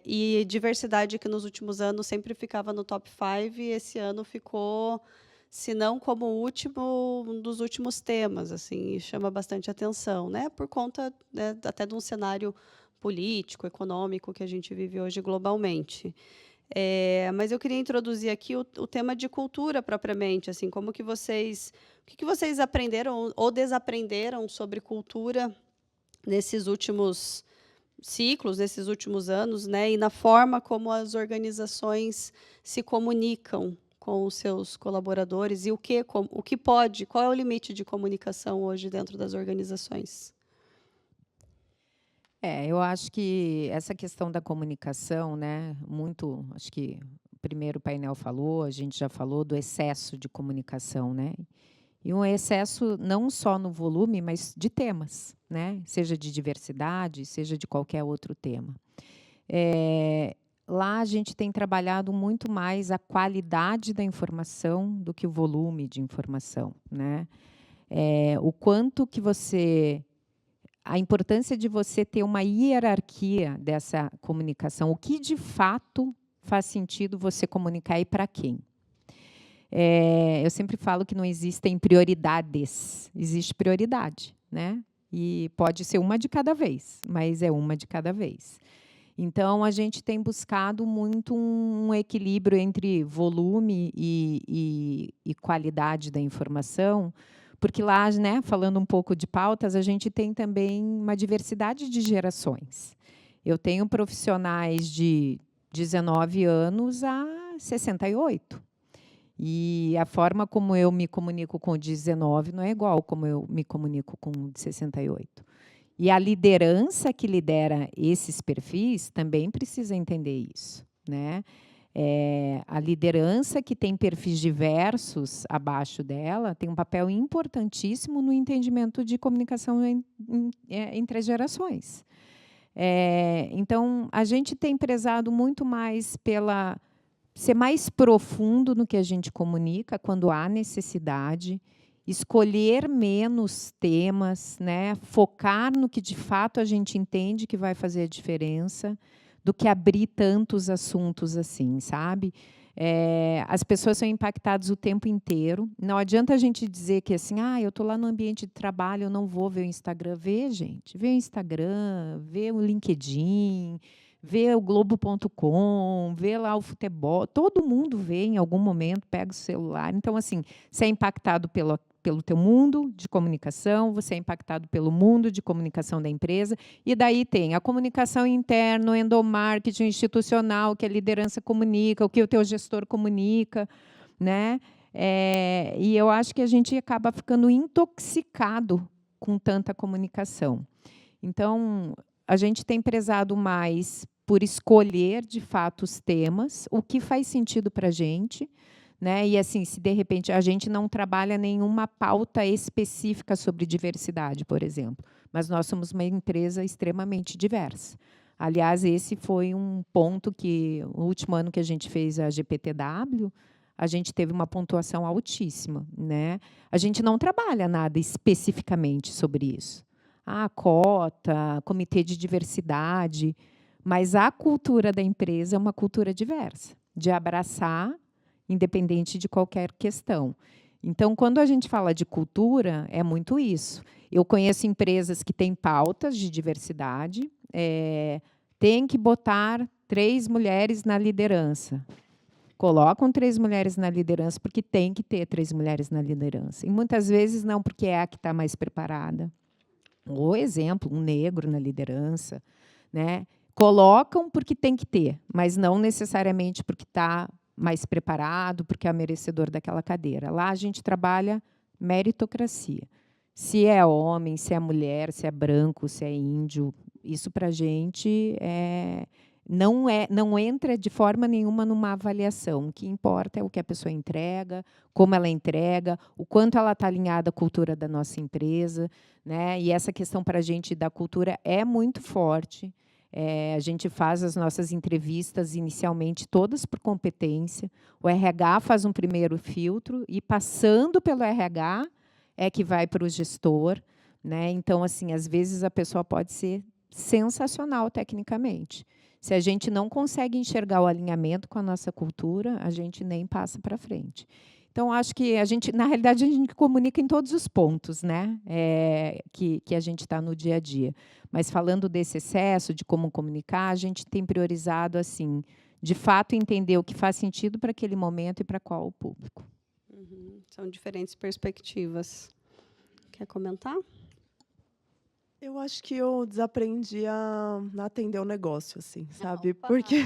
E diversidade, que nos últimos anos sempre ficava no top 5, e esse ano ficou, se não como o último, um dos últimos temas, assim, e chama bastante atenção, né, por conta, né, até de um cenário político, econômico que a gente vive hoje globalmente. Mas eu queria introduzir aqui o tema de cultura propriamente, assim, como que vocês, o que vocês aprenderam ou desaprenderam sobre cultura nesses últimos ciclos, nesses últimos anos, né, e na forma como as organizações se comunicam com os seus colaboradores e o que pode, qual é o limite de comunicação hoje dentro das organizações? Eu acho que essa questão da comunicação, né, acho que o primeiro painel falou, a gente já falou do excesso de comunicação, né? E um excesso não só no volume, mas de temas, né? Seja de diversidade, seja de qualquer outro tema. Lá a gente tem trabalhado muito mais a qualidade da informação do que o volume de informação, né? O quanto que a importância de você ter uma hierarquia dessa comunicação, o que de fato faz sentido você comunicar e para quem. Eu sempre falo que não existem prioridades, existe prioridade, né? E pode ser uma de cada vez, mas é uma de cada vez. Então, a gente tem buscado muito um equilíbrio entre volume e qualidade da informação, porque lá, né, falando um pouco de pautas, a gente tem também uma diversidade de gerações. Eu tenho profissionais de 19 anos a 68. E a forma como eu me comunico com o 19 não é igual como eu me comunico com o de 68. E a liderança que lidera esses perfis também precisa entender isso, né? A liderança que tem perfis diversos abaixo dela tem um papel importantíssimo no entendimento de comunicação entre as gerações. Então, a gente tem prezado muito mais pela ser mais profundo no que a gente comunica, quando há necessidade, escolher menos temas, né? Focar no que de fato a gente entende que vai fazer a diferença, do que abrir tantos assuntos assim, sabe? As pessoas são impactadas o tempo inteiro. Não adianta a gente dizer que assim, eu estou lá no ambiente de trabalho, eu não vou ver o Instagram. Vê, gente, vê o Instagram, vê o LinkedIn, vê o Globo.com, vê lá o futebol. Todo mundo vê em algum momento, pega o celular. Então, assim, você é impactado pelo teu mundo de comunicação, você é impactado pelo mundo de comunicação da empresa, e daí tem a comunicação interna, o endomarketing institucional, que a liderança comunica, o que o teu gestor comunica, né? E eu acho que a gente acaba ficando intoxicado com tanta comunicação. Então, a gente tem prezado mais por escolher, de fato, os temas, o que faz sentido para a gente, né? E, assim, se, de repente, a gente não trabalha nenhuma pauta específica sobre diversidade, por exemplo, mas nós somos uma empresa extremamente diversa. Aliás, esse foi um ponto que, o último ano que a gente fez a GPTW, a gente teve uma pontuação altíssima, né? A gente não trabalha nada especificamente sobre isso. Cota, comitê de diversidade, mas a cultura da empresa é uma cultura diversa, de abraçar, independente de qualquer questão. Então, quando a gente fala de cultura, é muito isso. Eu conheço empresas que têm pautas de diversidade, tem que botar 3 mulheres na liderança. Colocam 3 mulheres na liderança porque tem que ter 3 mulheres na liderança. E muitas vezes não, porque é a que está mais preparada. Ou exemplo, um negro na liderança, né? Colocam porque tem que ter, mas não necessariamente porque está mais preparado, porque é merecedor daquela cadeira. Lá a gente trabalha meritocracia. Se é homem, se é mulher, se é branco, se é índio, isso para a gente não entra de forma nenhuma numa avaliação. O que importa é o que a pessoa entrega, como ela entrega, o quanto ela está alinhada à cultura da nossa empresa, né? E essa questão para a gente da cultura é muito forte. A gente faz as nossas entrevistas inicialmente todas por competência. O RH faz um primeiro filtro e, passando pelo RH, é que vai para o gestor, né? Então, assim, às vezes a pessoa pode ser sensacional tecnicamente. Se a gente não consegue enxergar o alinhamento com a nossa cultura, a gente nem passa para frente. Então, acho que na realidade, a gente comunica em todos os pontos, né? Que a gente está no dia a dia. Mas falando desse excesso, de como comunicar, a gente tem priorizado, assim, de fato, entender o que faz sentido para aquele momento e para qual o público. São diferentes perspectivas. Quer comentar? Eu acho que eu desaprendi a atender o negócio, assim, sabe? Opa! Porque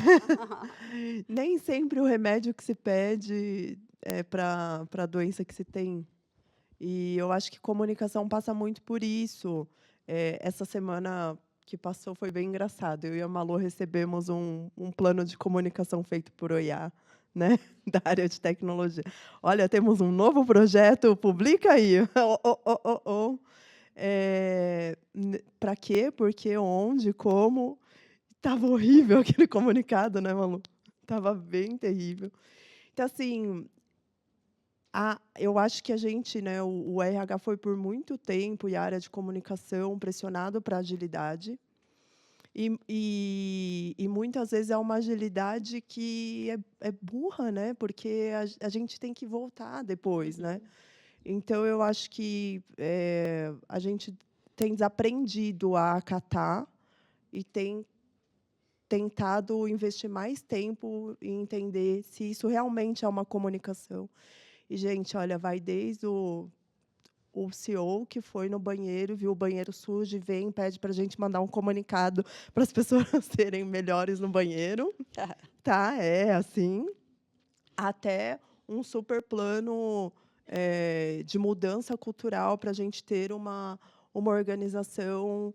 nem sempre o remédio que se pede é para a doença que se tem. E eu acho que comunicação passa muito por isso. Essa semana que passou foi bem engraçado. Eu e a Malu recebemos um plano de comunicação feito por Oiá, né? Da área de tecnologia. Olha, temos um novo projeto, publica aí. Para quê? Porque, onde, como. Estava horrível aquele comunicado, né, Malu? Estava bem terrível. Então, assim, eu acho que a gente, né, o RH foi por muito tempo, e a área de comunicação, pressionado para agilidade. E muitas vezes é uma agilidade que é burra, né? Porque a gente tem que voltar depois, né? Então, eu acho que a gente tem desaprendido a acatar e tem tentado investir mais tempo em entender se isso realmente é uma comunicação. E, gente, olha, vai desde o CEO que foi no banheiro, viu o banheiro sujo e vem, pede para a gente mandar um comunicado para as pessoas serem melhores no banheiro. Tá, é assim. Até um super plano de mudança cultural para a gente ter uma organização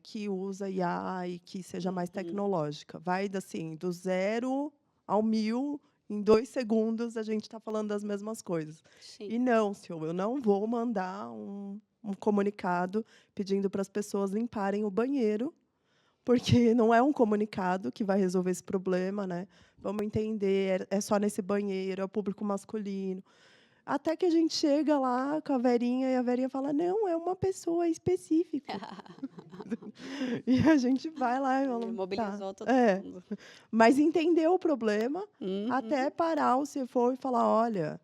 que usa IA e que seja mais tecnológica. Vai assim, do 0 ao 1000, em 2 segundos, a gente está falando das mesmas coisas. Sim. E não, senhor, eu não vou mandar um comunicado pedindo para as pessoas limparem o banheiro, porque não é um comunicado que vai resolver esse problema, né? Vamos entender, é só nesse banheiro, é o público masculino. Até que a gente chega lá com a Verinha e a Verinha fala, não, é uma pessoa específica. E a gente vai lá e fala, Mobilizou tá. todo mundo. Mas entendeu o problema, Uhum. até parar o CFO e falar, olha,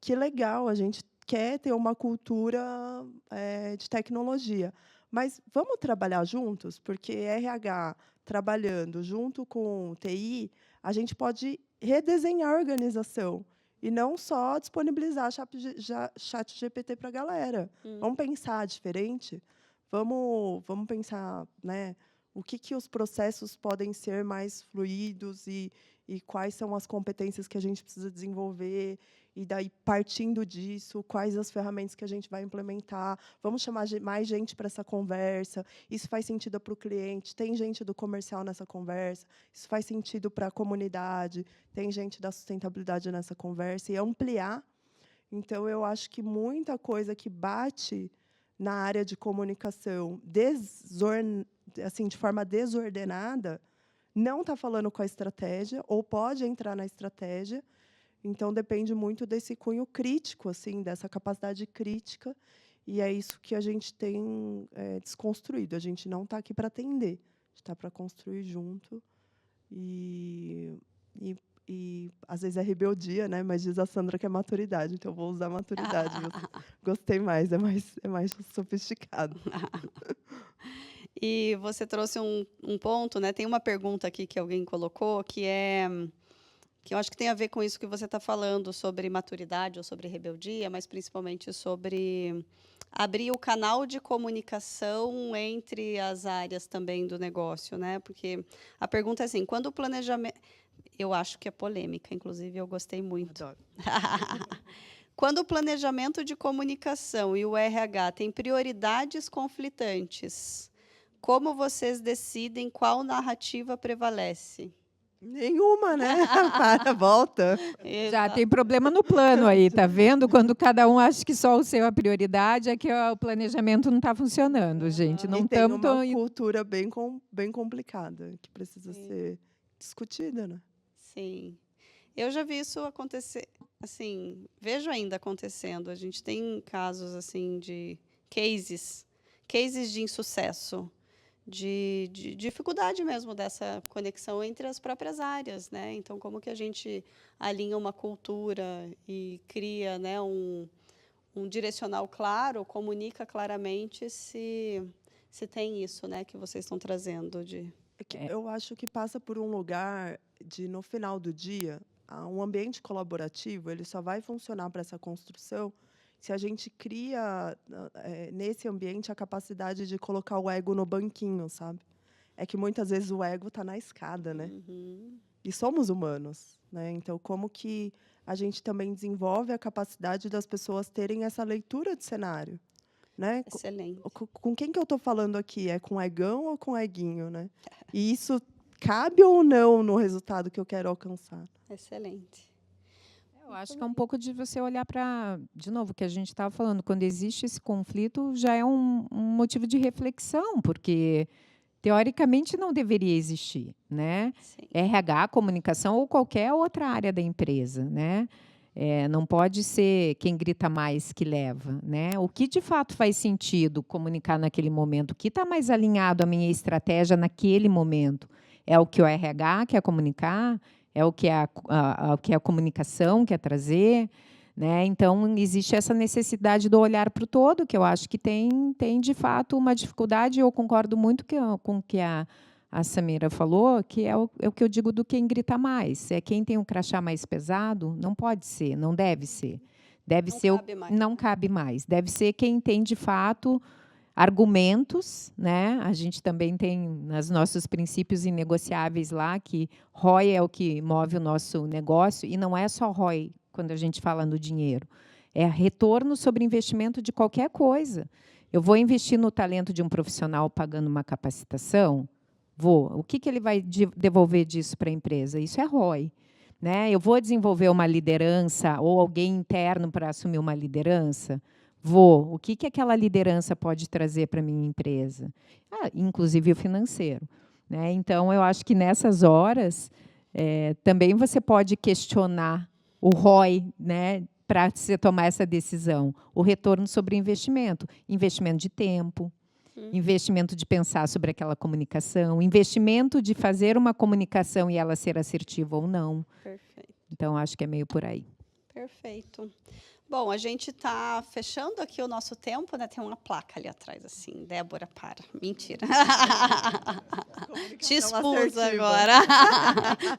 que legal, a gente quer ter uma cultura de tecnologia. Mas vamos trabalhar juntos? Porque RH trabalhando junto com TI, a gente pode redesenhar a organização e não só disponibilizar chat GPT para a galera. Vamos pensar diferente? Vamos pensar, né, o que os processos podem ser mais fluidos e quais são as competências que a gente precisa desenvolver. E daí, partindo disso, quais as ferramentas que a gente vai implementar? Vamos chamar mais gente para essa conversa? Isso faz sentido para o cliente? Tem gente do comercial nessa conversa? Isso faz sentido para a comunidade? Tem gente da sustentabilidade nessa conversa? E ampliar. Então, eu acho que muita coisa que bate na área de comunicação assim, de forma desordenada não está falando com a estratégia, ou pode entrar na estratégia. Então, depende muito desse cunho crítico, assim, dessa capacidade crítica, e é isso que a gente tem desconstruído. A gente não está aqui para atender, a gente está para construir junto. E, às vezes, é rebeldia, né? Mas diz a Sandra que é maturidade, então eu vou usar maturidade. Gostei mais, é mais sofisticado. E você trouxe um ponto, né? Tem uma pergunta aqui que alguém colocou, que é que eu acho que tem a ver com isso que você está falando sobre maturidade ou sobre rebeldia, mas principalmente sobre abrir o canal de comunicação entre as áreas também do negócio, né? Porque a pergunta é assim, quando o planejamento... Eu acho que é polêmica, inclusive eu gostei muito. Adoro. Quando o planejamento de comunicação e o RH têm prioridades conflitantes, como vocês decidem qual narrativa prevalece? Nenhuma, né? Para, volta. Já tem problema no plano aí, tá vendo? Quando cada um acha que só o seu é a prioridade, é que o planejamento não está funcionando, gente. Não E tem estamos uma cultura bem complicada, que precisa ser discutida, né? Sim. Eu já vi isso acontecer, assim, vejo ainda acontecendo. A gente tem casos, assim, de cases de insucesso, de dificuldade mesmo dessa conexão entre as próprias áreas, né? Então, como que a gente alinha uma cultura e cria, né, um direcional claro, comunica claramente se tem isso, né, que vocês estão trazendo de... É que eu acho que passa por um lugar de, no final do dia, um ambiente colaborativo, ele só vai funcionar para essa construção se a gente cria, nesse ambiente, a capacidade de colocar o ego no banquinho, sabe? É que muitas vezes o ego está na escada, né? Uhum. E somos humanos, né? Então, como que a gente também desenvolve a capacidade das pessoas terem essa leitura de cenário, né? Excelente. Com quem que eu estou falando aqui? É com egão ou com eguinho, né? E isso cabe ou não no resultado que eu quero alcançar? Excelente. Eu acho que é um pouco de você olhar para, de novo, o que a gente estava falando, quando existe esse conflito, já é um motivo de reflexão, porque teoricamente não deveria existir, né? Sim. RH, comunicação ou qualquer outra área da empresa, né? Não pode ser quem grita mais que leva, né? O que de fato faz sentido comunicar naquele momento? O que está mais alinhado à minha estratégia naquele momento? É o que o RH quer comunicar? É o que o que a comunicação quer trazer? Né? Então, existe essa necessidade do olhar para o todo, que eu acho que tem de fato, uma dificuldade. Eu concordo muito com o que a Samira falou, que é o que eu digo do quem grita mais. É quem tem um crachá mais pesado, não pode ser, não deve ser. Deve Não ser cabe mais. não cabe mais. Deve ser quem tem, de fato, argumentos, né? A gente também tem nos nossos princípios inegociáveis lá que ROI é o que move o nosso negócio, e não é só ROI quando a gente fala no dinheiro. É retorno sobre investimento de qualquer coisa. Eu vou investir no talento de um profissional pagando uma capacitação? Vou. O que ele vai devolver disso para a empresa? Isso é ROI. Né? Eu vou desenvolver uma liderança ou alguém interno para assumir uma liderança? Vou. O que aquela liderança pode trazer para a minha empresa? Inclusive o financeiro. Né? Então, eu acho que nessas horas, também você pode questionar o ROI, né, para você tomar essa decisão. O retorno sobre investimento. Investimento de tempo, investimento de pensar sobre aquela comunicação, investimento de fazer uma comunicação e ela ser assertiva ou não. Perfeito. Então, acho que é meio por aí. Perfeito. Bom, a gente está fechando aqui o nosso tempo, né? Tem uma placa ali atrás, assim, Débora, para. Mentira. Te expus agora.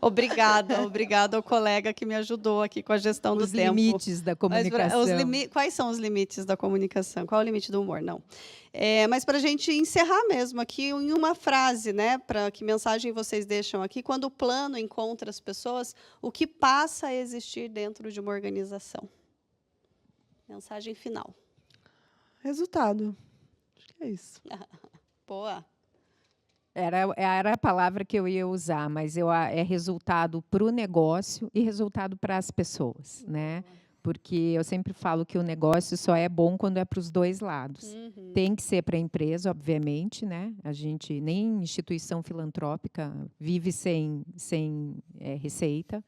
Obrigada ao colega que me ajudou aqui com a gestão do tempo. Os limites da comunicação. Quais são os limites da comunicação? Qual é o limite do humor? Não. Mas para a gente encerrar mesmo aqui em uma frase, né? Para que mensagem vocês deixam aqui? Quando o plano encontra as pessoas, o que passa a existir dentro de uma organização? Mensagem final. Resultado. Acho que é isso. Boa. Era a palavra que eu ia usar, mas é resultado para o negócio e resultado para as pessoas, né? Porque eu sempre falo que o negócio só é bom quando é para os dois lados. Tem que ser para a empresa, obviamente, né? A gente, nem instituição filantrópica vive sem receita,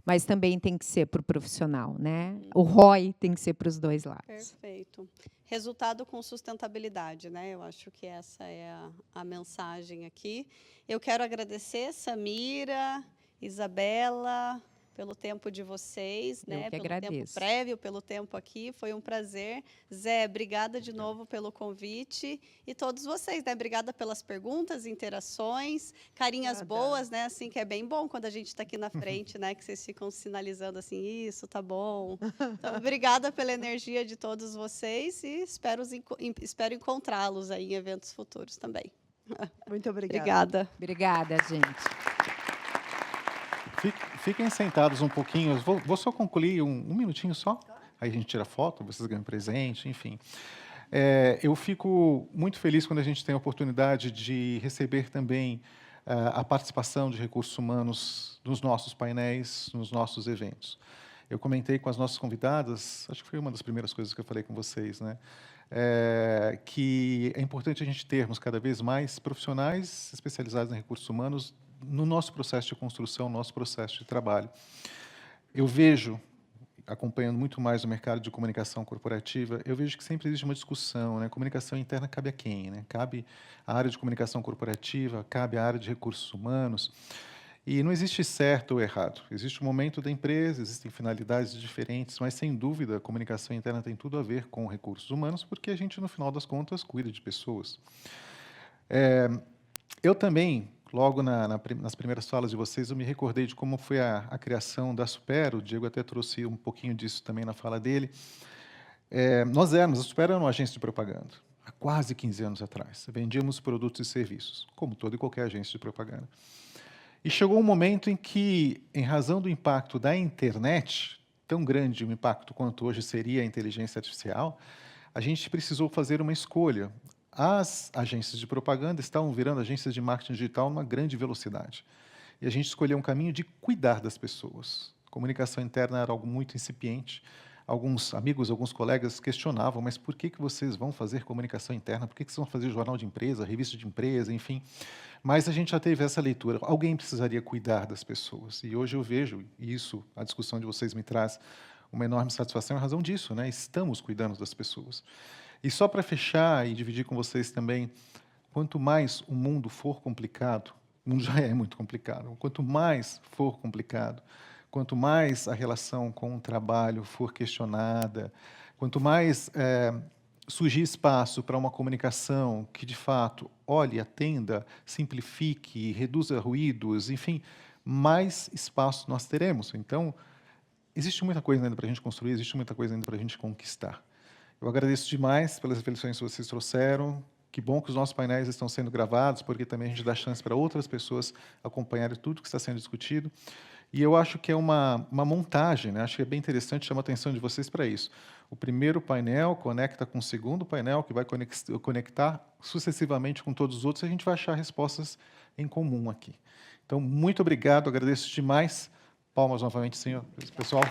mas também tem que ser para o profissional, né? O ROI tem que ser para os dois lados. Perfeito. Resultado com sustentabilidade, né? Eu acho que essa é a mensagem aqui. Eu quero agradecer Samira, Isabela, pelo tempo de vocês, Eu né? que Pelo tempo agradeço. prévio, pelo tempo aqui. Foi um prazer. Zé, obrigada de novo pelo convite. E todos vocês, né? Obrigada pelas perguntas, interações, carinhas Obrigada. boas, né? Assim, que é bem bom quando a gente está aqui na frente, né? Que vocês ficam sinalizando assim, isso, tá bom. Então, obrigada pela energia de todos vocês e espero encontrá-los aí em eventos futuros também. Muito obrigada. Obrigada. Obrigada, gente. Fiquem sentados um pouquinho. Eu vou só concluir um minutinho só. Aí a gente tira foto, vocês ganham presente, enfim. Eu fico muito feliz quando a gente tem a oportunidade de receber também a participação de recursos humanos nos nossos painéis, nos nossos eventos. Eu comentei com as nossas convidadas, acho que foi uma das primeiras coisas que eu falei com vocês, né? Que é importante a gente termos cada vez mais profissionais especializados em recursos humanos no nosso processo de construção, no nosso processo de trabalho. Eu vejo, acompanhando muito mais o mercado de comunicação corporativa, eu vejo que sempre existe uma discussão, né? Comunicação interna cabe a quem, né? Cabe a área de comunicação corporativa, cabe a área de recursos humanos, e não existe certo ou errado. Existe o momento da empresa, existem finalidades diferentes, mas, sem dúvida, a comunicação interna tem tudo a ver com recursos humanos, porque a gente, no final das contas, cuida de pessoas. Eu também, logo nas primeiras falas de vocês, eu me recordei de como foi a criação da Supero. O Diego até trouxe um pouquinho disso também na fala dele. A Supero era uma agência de propaganda, há quase 15 anos atrás. Vendíamos produtos e serviços, como toda e qualquer agência de propaganda. E chegou um momento em que, em razão do impacto da internet, tão grande um impacto quanto hoje seria a inteligência artificial, a gente precisou fazer uma escolha. As agências de propaganda estavam virando agências de marketing digital numa grande velocidade. E a gente escolheu um caminho de cuidar das pessoas. A comunicação interna era algo muito incipiente. Alguns amigos, alguns colegas questionavam, mas por que vocês vão fazer comunicação interna? Por que vocês vão fazer jornal de empresa, revista de empresa, enfim? Mas a gente já teve essa leitura. Alguém precisaria cuidar das pessoas. E hoje eu vejo, e isso, a discussão de vocês me traz uma enorme satisfação em razão disso, né? Estamos cuidando das pessoas. E só para fechar e dividir com vocês também, quanto mais o mundo for complicado, o mundo já é muito complicado, quanto mais for complicado, quanto mais a relação com o trabalho for questionada, quanto mais surgir espaço para uma comunicação que, de fato, olhe, atenda, simplifique, reduza ruídos, enfim, mais espaço nós teremos. Então, existe muita coisa ainda para a gente construir, existe muita coisa ainda para a gente conquistar. Eu agradeço demais pelas reflexões que vocês trouxeram. Que bom que os nossos painéis estão sendo gravados, porque também a gente dá chance para outras pessoas acompanharem tudo que está sendo discutido. E eu acho que é uma montagem, né? Acho que é bem interessante, chama a atenção de vocês para isso. O primeiro painel conecta com o segundo painel, que vai conectar sucessivamente com todos os outros, e a gente vai achar respostas em comum aqui. Então, muito obrigado, agradeço demais. Palmas novamente, senhor, pessoal.